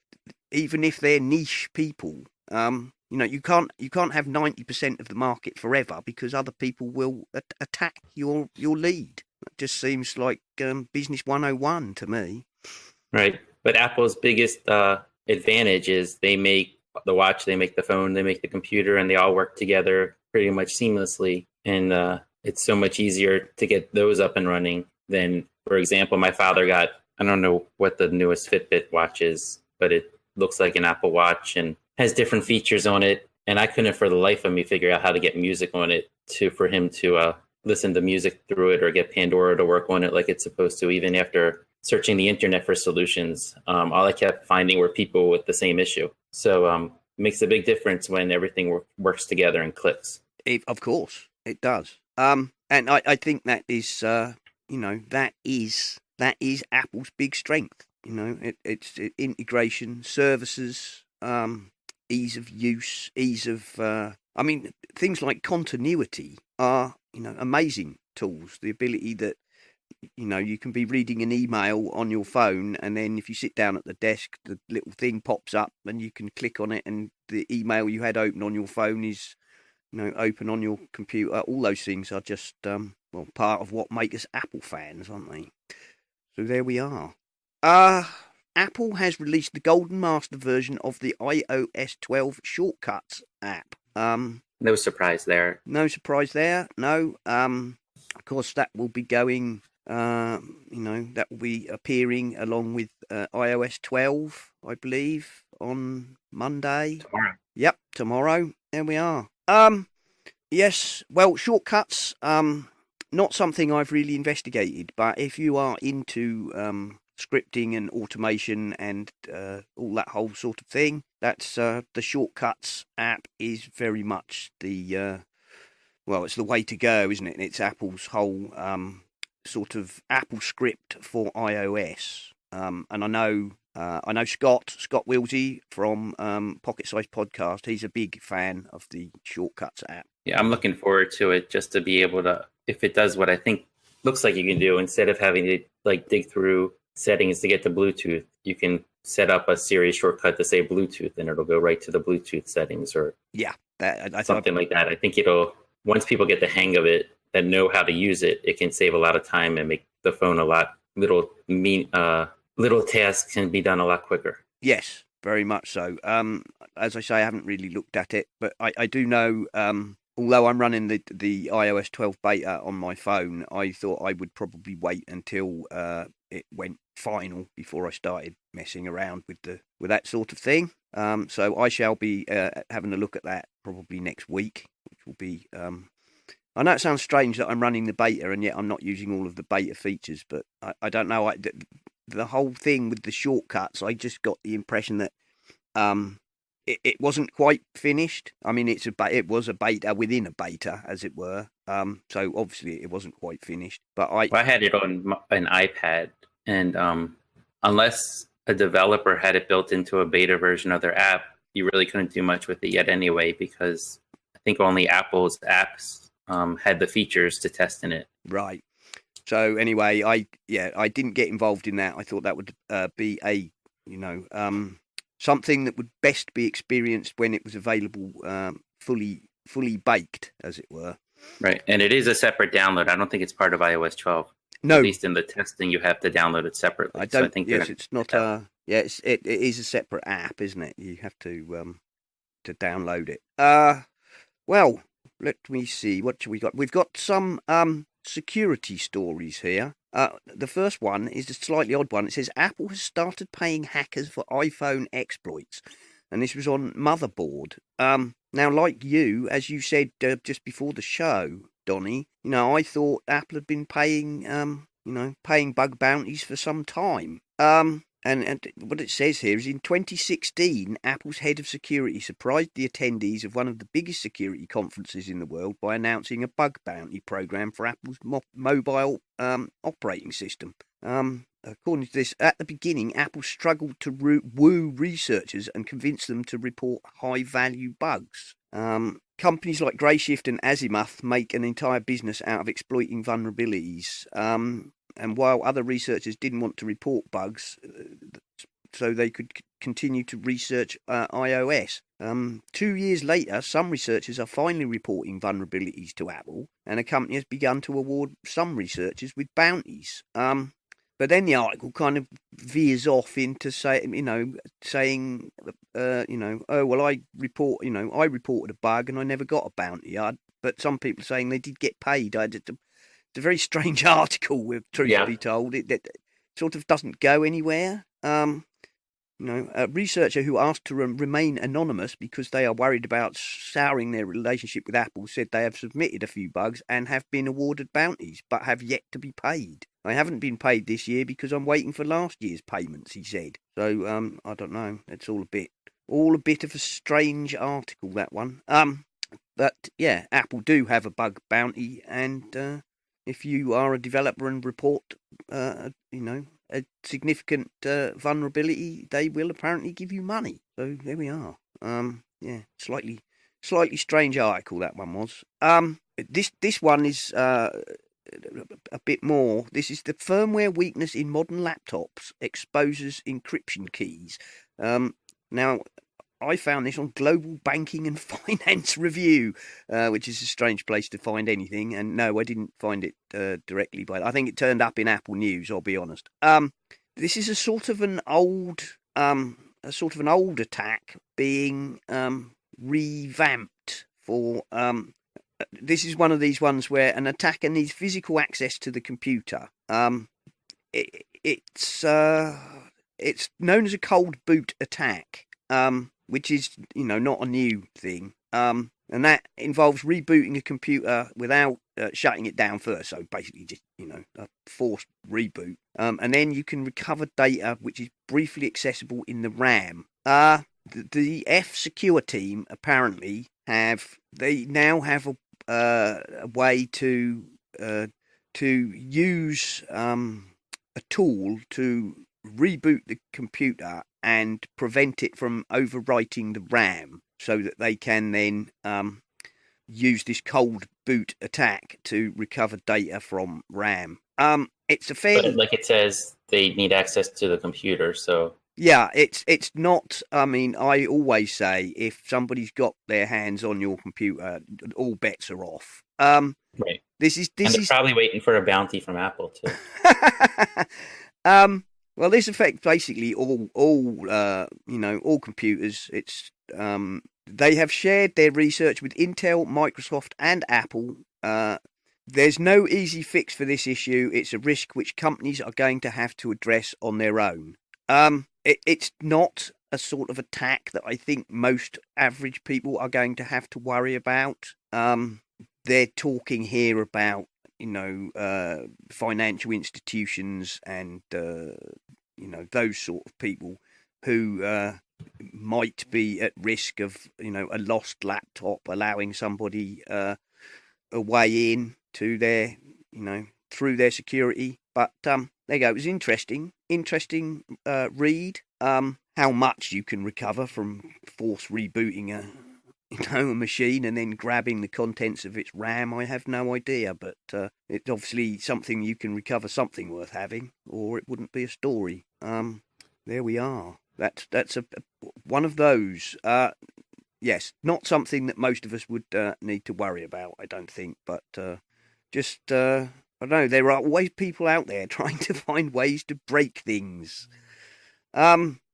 Speaker 2: even if they're niche people, you can't have 90% of the market forever because other people will attack your lead. It just seems like business 101 to me.
Speaker 3: Right. But Apple's biggest advantage is they make the watch, they make the phone, they make the computer, and they all work together pretty much seamlessly. And it's so much easier to get those up and running than, for example, my father got I don't know what the newest Fitbit watch is, but it looks like an Apple Watch and has different features on it. And I couldn't for the life of me figure out how to get music on it for him to listen to music through it or get Pandora to work on it like it's supposed to, even after searching the internet for solutions. All I kept finding were people with the same issue. So it makes a big difference when everything works together and clicks.
Speaker 2: Of course, it does. And I think that is, that is Apple's big strength. It's integration, services, ease of use, ease of. Things like continuity are, amazing tools. The ability that, you can be reading an email on your phone, and then if you sit down at the desk, the little thing pops up, and you can click on it, and the email you had open on your phone is, open on your computer. All those things are just, part of what make us Apple fans, aren't they? So there we are. Apple has released the Golden Master version of the iOS 12 Shortcuts app.
Speaker 3: No surprise there.
Speaker 2: No surprise there. No. Of course, that will be going. That will be appearing along with iOS 12, I believe, on Monday.
Speaker 3: Tomorrow.
Speaker 2: Yep, tomorrow. There we are. Yes. Well, shortcuts. Not something I've really investigated, but if you are into scripting and automation and all that whole sort of thing, that's the Shortcuts app is very much the it's the way to go, isn't it? It's Apple's whole sort of Apple script for iOS. And I know Scott Wilsey from Pocket Size Podcast. He's a big fan of the Shortcuts app.
Speaker 3: Yeah, I'm looking forward to it just to be able to, if it does what I think looks like you can do, instead of having to dig through settings to get to Bluetooth, you can set up a Siri shortcut to say Bluetooth, and it'll go right to the Bluetooth settings or something like that. I think once people get the hang of it, that know how to use it, it can save a lot of time and make the phone little tasks can be done a lot quicker.
Speaker 2: Yes, very much so. As I say, I haven't really looked at it, but I do know, although I'm running the iOS 12 beta on my phone, I thought I would probably wait until it went final before I started messing around with that sort of thing. So I shall be having a look at that probably next week, which will be. I know it sounds strange that I'm running the beta and yet I'm not using all of the beta features, but I don't know. The whole thing with the shortcuts, I just got the impression that it wasn't quite finished. I mean, it was a beta within a beta, as it were. So obviously it wasn't quite finished. But
Speaker 3: I had it on an iPad, and unless a developer had it built into a beta version of their app, you really couldn't do much with it yet anyway, because I think only Apple's apps had the features to test in it.
Speaker 2: Right. So anyway, I didn't get involved in that. I thought that would be something that would best be experienced when it was available, fully baked, as it were.
Speaker 3: Right, and it is a separate download. I don't think it's part of iOS 12.
Speaker 2: No,
Speaker 3: at least in the testing, you have to download it separately.
Speaker 2: I think yes, it's not. It is a separate app, isn't it? You have to download it. Well, let me see. What we got? We've got some security stories here. The first one is a slightly odd one. It says Apple has started paying hackers for iPhone exploits, and this was on Motherboard. Now, like you, as you said just before the show, Donny, I thought Apple had been paying bug bounties for some time. And what it says here is in 2016, Apple's head of security surprised the attendees of one of the biggest security conferences in the world by announcing a bug bounty program for Apple's mobile operating system. According to this, at the beginning, Apple struggled to woo researchers and convince them to report high-value bugs. Companies like Grayshift and Azimuth make an entire business out of exploiting vulnerabilities. And while other researchers didn't want to report bugs, so they could continue to research iOS. 2 years later, some researchers are finally reporting vulnerabilities to Apple, and a company has begun to award some researchers with bounties. But then the article kind of veers off into saying, oh well, I reported a bug and I never got a bounty. But some people are saying they did get paid. It's a very strange article, with truth to be told. sort of doesn't go anywhere. A researcher who asked to remain anonymous because they are worried about souring their relationship with Apple said they have submitted a few bugs and have been awarded bounties, but have yet to be paid. I haven't been paid this year because I'm waiting for last year's payments, he said. So, I don't know. It's all a bit of a strange article, that one. But yeah, Apple do have a bug bounty, and if you are a developer and report, a significant vulnerability, they will apparently give you money. So there we are. Slightly strange article, that one was. This one is a bit more. This is the firmware weakness in modern laptops exposes encryption keys. Now, I found this on Global Banking and Finance Review, which is a strange place to find anything. And no, I didn't find it directly, but I think it turned up in Apple News. I'll be honest. This is a sort of an old attack being revamped for. This is one of these ones where an attacker needs physical access to the computer. It's known as a cold boot attack. Which is, not a new thing. And that involves rebooting a computer without shutting it down first. So basically just, a forced reboot. And then you can recover data which is briefly accessible in the RAM. The F-Secure team apparently now have a way to use a tool to reboot the computer and prevent it from overwriting the RAM, so that they can then use this cold boot attack to recover data from RAM. It's a fairly,
Speaker 3: like it says, they need access to the computer. So
Speaker 2: yeah, it's not. I mean, I always say if somebody's got their hands on your computer, all bets are off.
Speaker 3: Right.
Speaker 2: This is
Speaker 3: probably waiting for a bounty from Apple too.
Speaker 2: Well, this affects basically all computers. It's they have shared their research with Intel, Microsoft, and Apple. There's no easy fix for this issue. It's a risk which companies are going to have to address on their own. It's not a sort of attack that I think most average people are going to have to worry about. They're talking here about financial institutions and, those sort of people who might be at risk of, a lost laptop, allowing somebody a way in to their, through their security. But there you go. It was interesting read. How much you can recover from force rebooting a machine and then grabbing the contents of its RAM, I have no idea, but it's obviously something you can recover, something worth having, or it wouldn't be a story. There we are. That's one of those. Yes, not something that most of us would need to worry about, I don't think, but I don't know, there are always people out there trying to find ways to break things.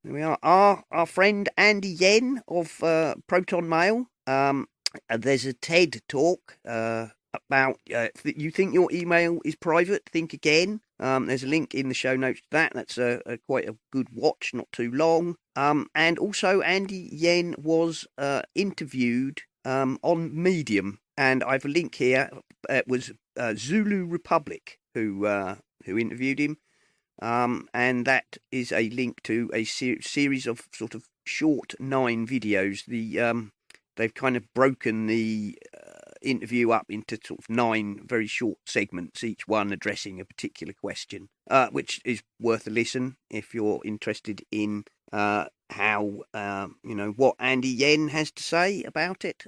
Speaker 2: There we are. Our friend Andy Yen of Proton Mail. There's a TED talk about you think your email is private? Think again. There's a link in the show notes to that. That's quite a good watch, not too long. And also Andy Yen was interviewed on Medium, and I have a link here. It was Zulu Republic who interviewed him. And that is a link to a series of sort of short 9 videos. They've kind of broken the interview up into sort of 9 very short segments, each one addressing a particular question, which is worth a listen if you're interested in how what Andy Yen has to say about it.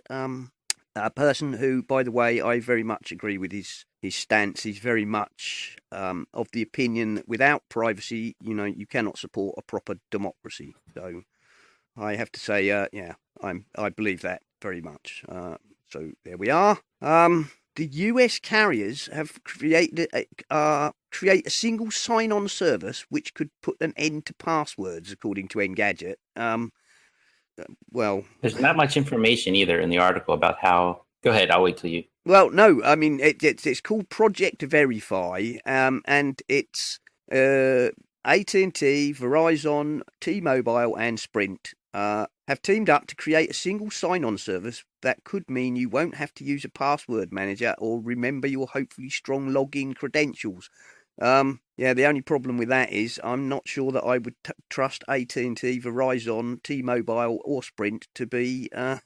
Speaker 2: A person who, by the way, I very much agree with his stance. He's very much of the opinion that without privacy, you cannot support a proper democracy. So I have to say, I believe that very much. So there we are. The US carriers have created create a single sign-on service which could put an end to passwords, according to Engadget. Well,
Speaker 3: there's not much information either in the article about how. Go ahead, I'll wait till you.
Speaker 2: Well, no, I mean it's called Project Verify, and it's AT&T, Verizon, T-Mobile, and Sprint have teamed up to create a single sign-on service that could mean you won't have to use a password manager or remember your hopefully strong login credentials. Yeah, the only problem with that is I'm not sure that I would trust AT&T, Verizon, T-Mobile, or Sprint to be a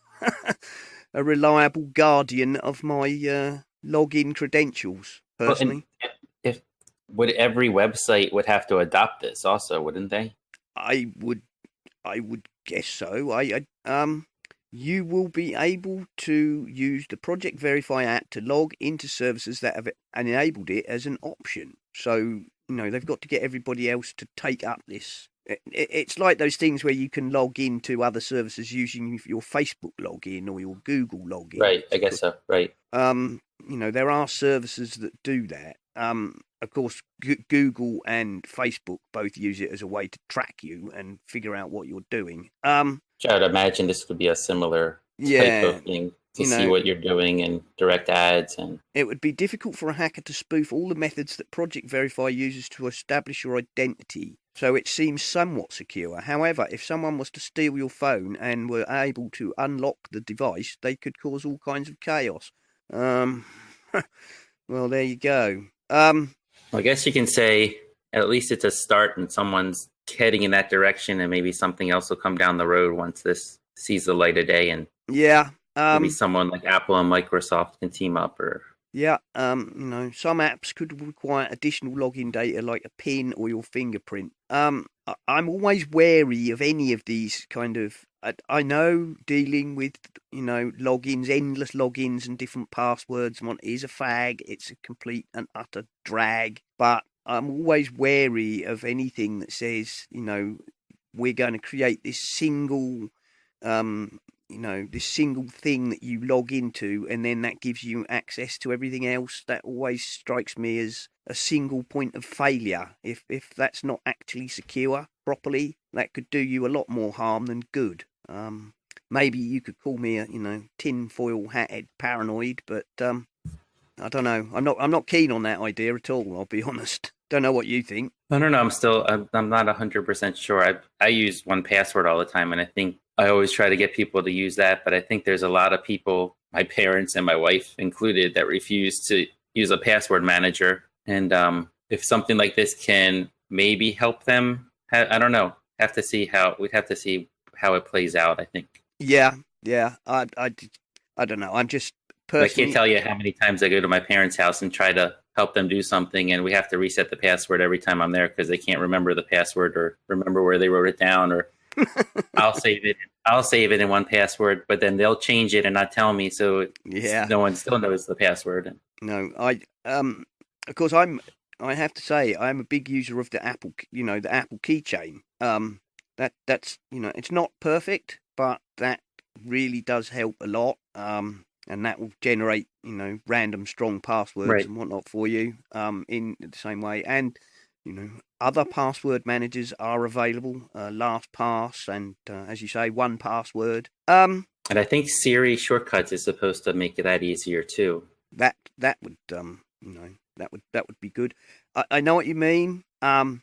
Speaker 2: reliable guardian of my login credentials, personally.
Speaker 3: Well, if would every website would have to adopt this also, wouldn't they?
Speaker 2: I would guess so. You will be able to use the Project Verify app to log into services that have enabled it as an option. So, they've got to get everybody else to take up this. It's like those things where you can log into other services using your Facebook login or your Google login.
Speaker 3: Right, I guess so, right.
Speaker 2: There are services that do that. Of course, Google and Facebook both use it as a way to track you and figure out what you're doing.
Speaker 3: I would imagine this would be a similar type of thing to see what you're doing and direct ads. And
Speaker 2: it would be difficult for a hacker to spoof all the methods that Project Verify uses to establish your identity, so it seems somewhat secure. However, if someone was to steal your phone and were able to unlock the device, they could cause all kinds of chaos. Well, there you go.
Speaker 3: I guess you can say at least it's a start and someone's heading in that direction, and maybe something else will come down the road once this sees the light of day, and maybe someone like Apple and Microsoft can team up. Or
Speaker 2: some apps could require additional login data like a PIN or your fingerprint. I'm always wary of any of these kind of. I know dealing with logins, endless logins and different passwords is a fag. It's a complete and utter drag. But I'm always wary of anything that says we're going to create this single this single thing that you log into, and then that gives you access to everything else. That always strikes me as a single point of failure. If that's not actually secure properly, that could do you a lot more harm than good. Maybe you could call me a tinfoil hatted paranoid, but I don't know. I'm not keen on that idea at all. I'll be honest. Don't know what you think.
Speaker 3: I don't know. I'm not 100% sure. I use 1Password all the time, and I think I always try to get people to use that. But I think there's a lot of people, my parents and my wife included, that refuse to use a password manager. And if something like this can maybe help them, I don't know. We'd have to see how it plays out, I think.
Speaker 2: Yeah. I don't know. I'm just personally.
Speaker 3: I can't tell you how many times I go to my parents' house and try to help them do something, and we have to reset the password every time I'm there because they can't remember the password or remember where they wrote it down. Or I'll save it in 1Password, but then they'll change it and not tell me, so no one still knows the password.
Speaker 2: No, of course I have to say I'm a big user of the Apple, the Apple keychain. That's it's not perfect, but that really does help a lot. And that will generate, random strong passwords and whatnot for you, in the same way. And, other password managers are available, LastPass and, as you say, 1Password.
Speaker 3: And I think Siri shortcuts is supposed to make that easier too.
Speaker 2: That would, that would be good. I know what you mean. And,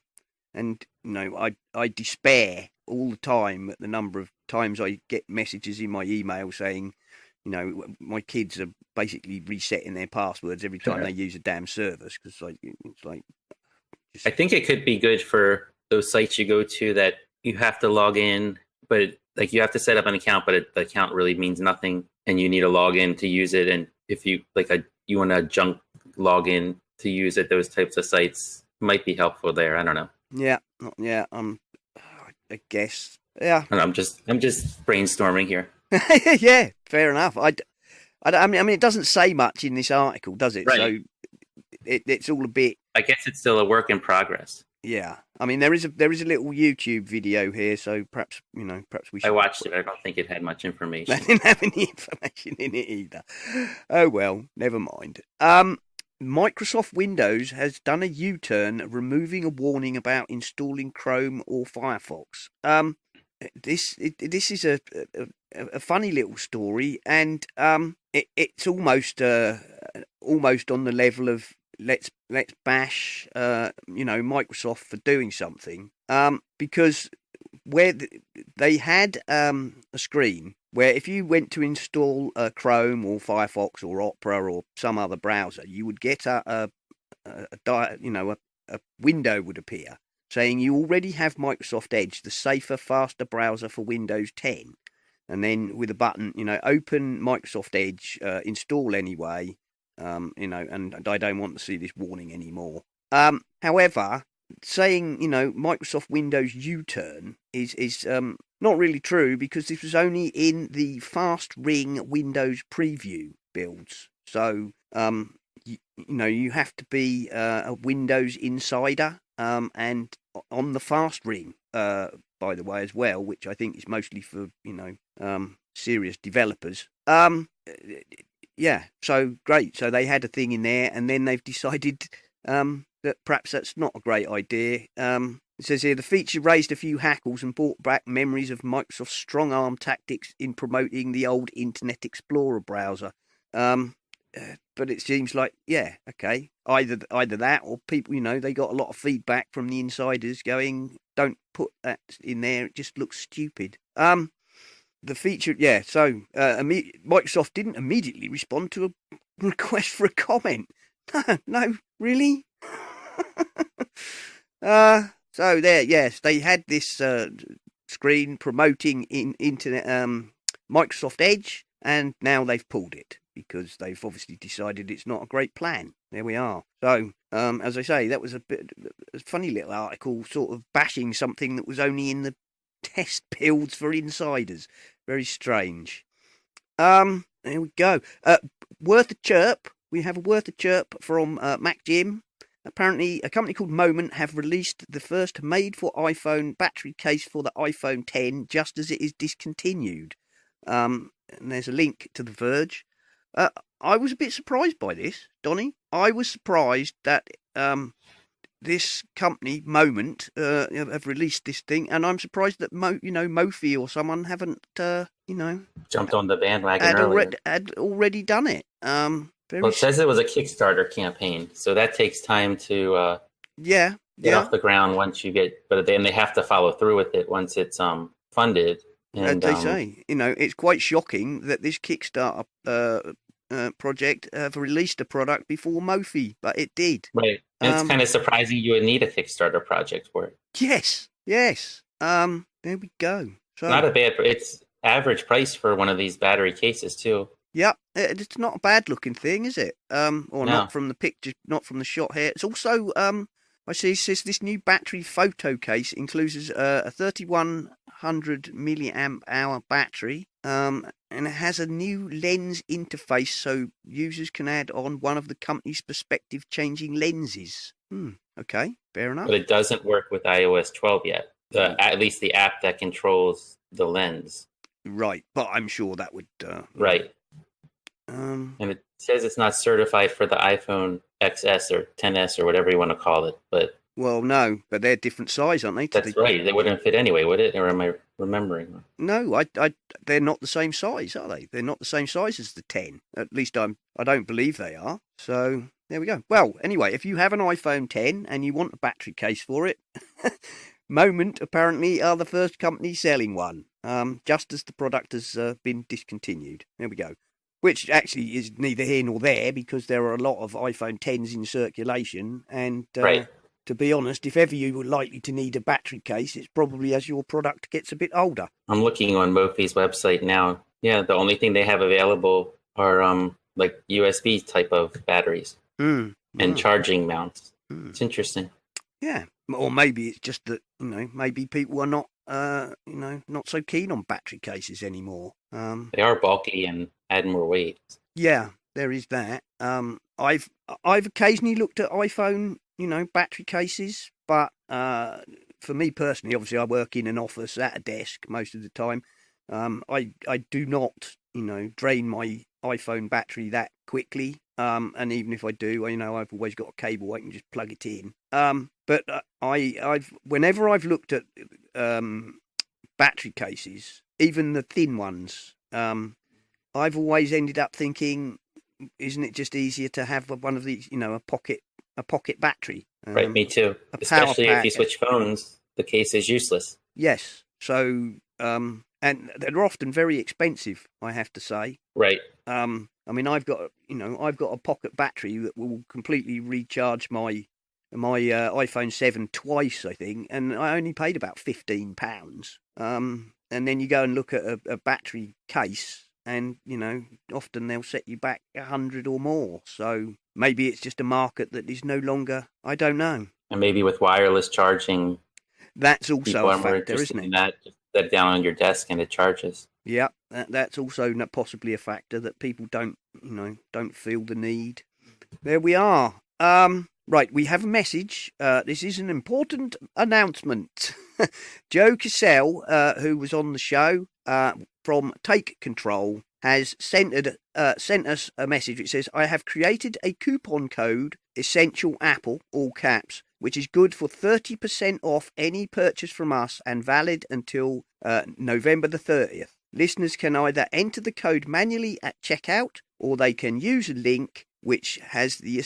Speaker 2: I despair all the time at the number of times I get messages in my email saying, my kids are basically resetting their passwords every time they use a damn service because it's like.
Speaker 3: I think it could be good for those sites you go to that you have to log in, but like you have to set up an account, but the account really means nothing, and you need a login to use it. And if you you want a junk login to use at those types of sites, might be helpful there. I don't know.
Speaker 2: Yeah. I guess. Yeah.
Speaker 3: I'm just brainstorming here.
Speaker 2: Yeah, fair enough. I mean, it doesn't say much in this article, does it?
Speaker 3: Right.
Speaker 2: So it's all a bit.
Speaker 3: I guess it's still a work in progress.
Speaker 2: Yeah, I mean, there is a little YouTube video here, so perhaps we should.
Speaker 3: I watched it. I don't think it had much information.
Speaker 2: I didn't have any information in it either. Oh well, never mind. Microsoft Windows has done a U-turn, removing a warning about installing Chrome or Firefox. This is a funny little story, and it's almost on the level of let's bash Microsoft for doing something, because where they had a screen where if you went to install Chrome or Firefox or Opera or some other browser, you would get a window would appear saying you already have Microsoft Edge, the safer, faster browser for Windows 10. And then with a button, open Microsoft Edge, install anyway, and I don't want to see this warning anymore. However, saying, Microsoft Windows U-turn is not really true, because this was only in the fast ring Windows preview builds. So, you have to be a Windows insider, and on the fast ring, by the way, as well, which I think is mostly for, serious developers. Yeah, so great. So they had a thing in there, and then they've decided that perhaps that's not a great idea. It says here, the feature raised a few hackles and brought back memories of Microsoft's strong-arm tactics in promoting the old Internet Explorer browser. But it seems like, yeah, okay, either that, or people, they got a lot of feedback from the insiders going, don't put that in there, it just looks stupid. The feature, yeah, so Microsoft didn't immediately respond to a request for a comment. No, really? So there, yes, they had this screen promoting internet Microsoft Edge, and now they've pulled it because they've obviously decided it's not a great plan. There we are. So, as I say, that was a funny little article, sort of bashing something that was only in the test builds for insiders. Very strange. There we go. Worth a chirp. We have a worth a chirp from Mac Jim. Apparently, a company called Moment have released the first made-for-iPhone battery case for the iPhone 10 just as it is discontinued. And there's a link to The Verge. I was a bit surprised by this, Donny. I was surprised that this company, Moment, have released this thing, and I'm surprised that Mophie or someone haven't,
Speaker 3: jumped on the bandwagon earlier.
Speaker 2: Had already done it.
Speaker 3: Well, it says it was a Kickstarter campaign, so that takes time to get off the ground once you get. But then they have to follow through with it once it's funded. And
Speaker 2: they say, it's quite shocking that this Kickstarter project have released a product before Mophie, but it did.
Speaker 3: Right, and it's kind of surprising you would need a Kickstarter project for it.
Speaker 2: Yes. There we go. So
Speaker 3: not a bad. It's average price for one of these battery cases too.
Speaker 2: Yep, it's not a bad looking thing, is it? Or
Speaker 3: no.
Speaker 2: Not from the picture, not from the shot here. It's also, I see it says this new battery photo case includes a 3100 milliamp hour battery, and it has a new lens interface so users can add on one of the company's perspective changing lenses. Okay, fair enough.
Speaker 3: But it doesn't work with iOS 12 yet. At least the app that controls the lens.
Speaker 2: Right, but I'm sure that would...
Speaker 3: right. And it says it's not certified for the iPhone XS or 10s or whatever you want to call it, but...
Speaker 2: Well, no, but they're different size, aren't they?
Speaker 3: That's right. They wouldn't fit anyway, would it? Or am I remembering?
Speaker 2: No, they're not the same size, are they? They're not the same size as the 10. At least I don't believe they are. So, there we go. Well, anyway, if you have an iPhone 10 and you want a battery case for it, Moment apparently are the first company selling one, just as the product has been discontinued. There we go. Which actually is neither here nor there, because there are a lot of iPhone 10s in circulation. And
Speaker 3: right.
Speaker 2: To be honest, if ever you were likely to need a battery case, it's probably as your product gets a bit older.
Speaker 3: I'm looking on Mophie's website now. Yeah, the only thing they have available are like USB type of batteries and charging mounts. It's interesting.
Speaker 2: Yeah, or maybe it's just that, maybe people are not, not so keen on battery cases anymore.
Speaker 3: They are bulky and add more weight.
Speaker 2: Yeah, there is that. I've occasionally looked at iPhone, battery cases, but for me personally, obviously I work in an office at a desk most of the time. I do not, drain my iPhone battery that quickly. And even if I do, I've always got a cable I can just plug it in. But whenever I've looked at battery cases, even the thin ones, I've always ended up thinking, isn't it just easier to have one of these, a pocket a pocket battery.
Speaker 3: Right, me too.
Speaker 2: a power
Speaker 3: Especially if
Speaker 2: pack.
Speaker 3: you switch phones, the case is useless.
Speaker 2: Yes. So, and they're often very expensive, I have to say.
Speaker 3: Right.
Speaker 2: I mean, I've got a pocket battery that will completely recharge my iPhone 7 twice, I think, and I only paid about £15. And then you go and look at a battery case, and often they'll set you back 100 or more. So maybe it's just a market that is no longer. I don't know.
Speaker 3: And maybe with wireless charging,
Speaker 2: that's also a factor, isn't it?
Speaker 3: That just set it down on your desk and it charges.
Speaker 2: Yeah, that's also possibly a factor that people don't feel the need. There we are. Right, we have a message. This is an important announcement. Joe Cassell, who was on the show from Take Control, has sent us a message which says, I have created a coupon code, Essential Apple, all caps, which is good for 30% off any purchase from us and valid until November the 30th. Listeners can either enter the code manually at checkout, or they can use a link which has the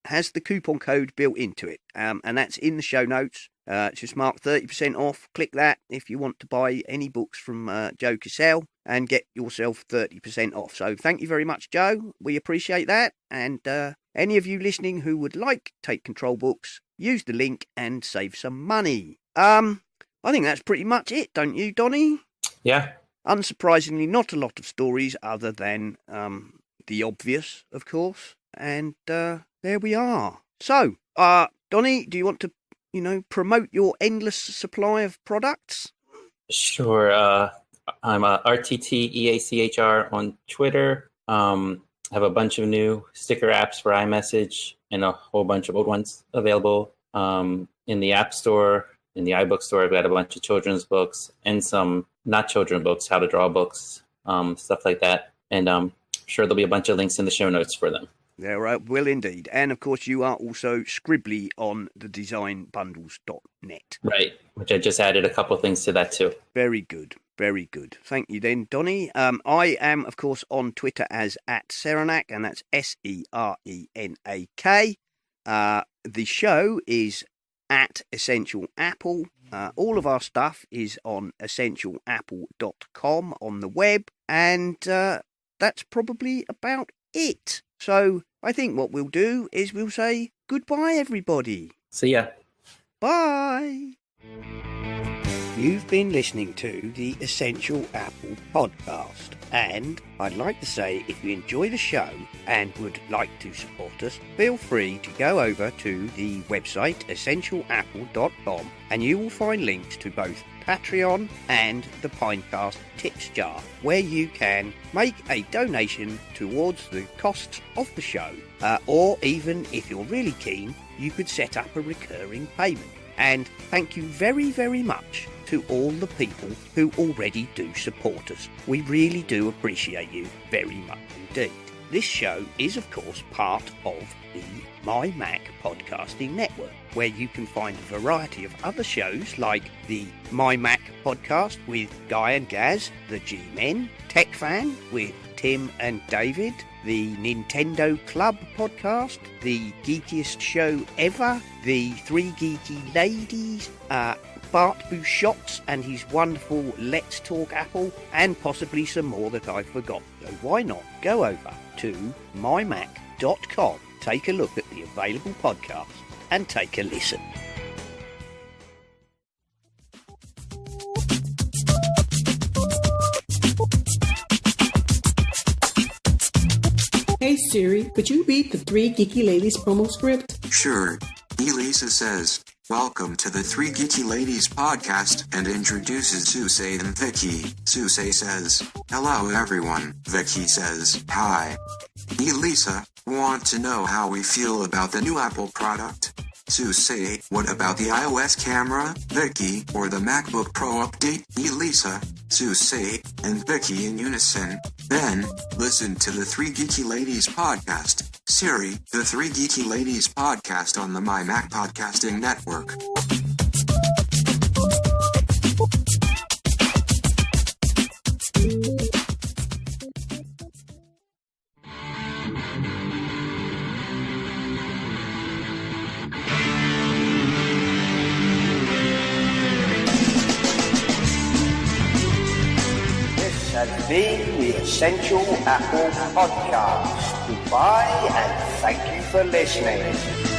Speaker 2: has the coupon code built into it, and that's in the show notes. Just mark 30% off. Click that if you want to buy any books from Joe Cassell and get yourself 30% off. So thank you very much, Joe. We appreciate that. And any of you listening who would like Take Control books, use the link and save some money. I think that's pretty much it, don't you, Donny?
Speaker 3: Yeah.
Speaker 2: Unsurprisingly, not a lot of stories other than the obvious, of course. And there we are. So, Donny, do you want to, promote your endless supply of products?
Speaker 3: Sure. I'm RTTEACHR on Twitter. I have a bunch of new sticker apps for iMessage and a whole bunch of old ones available in the App Store. In the iBook Store, I've got a bunch of children's books and some not children's books, how to draw books, stuff like that. And I'm sure there'll be a bunch of links in the show notes for them.
Speaker 2: There will indeed. And, of course, you are also Scribbly on the designbundles.net.
Speaker 3: Right, which I just added a couple of things to that, too.
Speaker 2: Very good. Very good. Thank you then, Donny. I am, of course, on Twitter as @Serenak, and that's SERENAK. The show is @Essential Apple. All of our stuff is on essentialapple.com on the web, and that's probably about it. So I think what we'll do is we'll say goodbye, everybody.
Speaker 3: See ya.
Speaker 2: Bye. You've been listening to the Essential Apple podcast, and I'd like to say if you enjoy the show and would like to support us, feel free to go over to the website essentialapple.com, and you will find links to both Patreon and the Pinecast Tips Jar, where you can make a donation towards the costs of the show, or even if you're really keen, you could set up a recurring payment. And thank you very, very much to all the people who already do support us. We really do appreciate you very much indeed. This show is, of course, part of the My Mac Podcasting Network, where you can find a variety of other shows like the My Mac Podcast with Guy and Gaz, the G-Men, Tech Fan with Tim and David, the Nintendo Club podcast, the geekiest show ever, the Three Geeky Ladies, Bart Bouchotts and his wonderful Let's Talk Apple, and possibly some more that I forgot. So why not go over to mymac.com, take a look at the available podcasts, and take a listen.
Speaker 5: Hey Siri, could you read the Three Geeky Ladies promo script?
Speaker 6: Sure. Elisa says, welcome to the Three Geeky Ladies podcast, and introduces Susay and Vicky. Susay says, hello everyone. Vicky says, hi. Elisa, want to know how we feel about the new Apple product? Susay, what about the iOS camera, Vicky, or the MacBook Pro update? Elisa, Susay, and Vicky in unison. Then, listen to the Three Geeky Ladies podcast. Siri, the Three Geeky Ladies podcast on the My Mac Podcasting Network.
Speaker 7: been the Essential Apple Podcast. Goodbye and thank you for listening.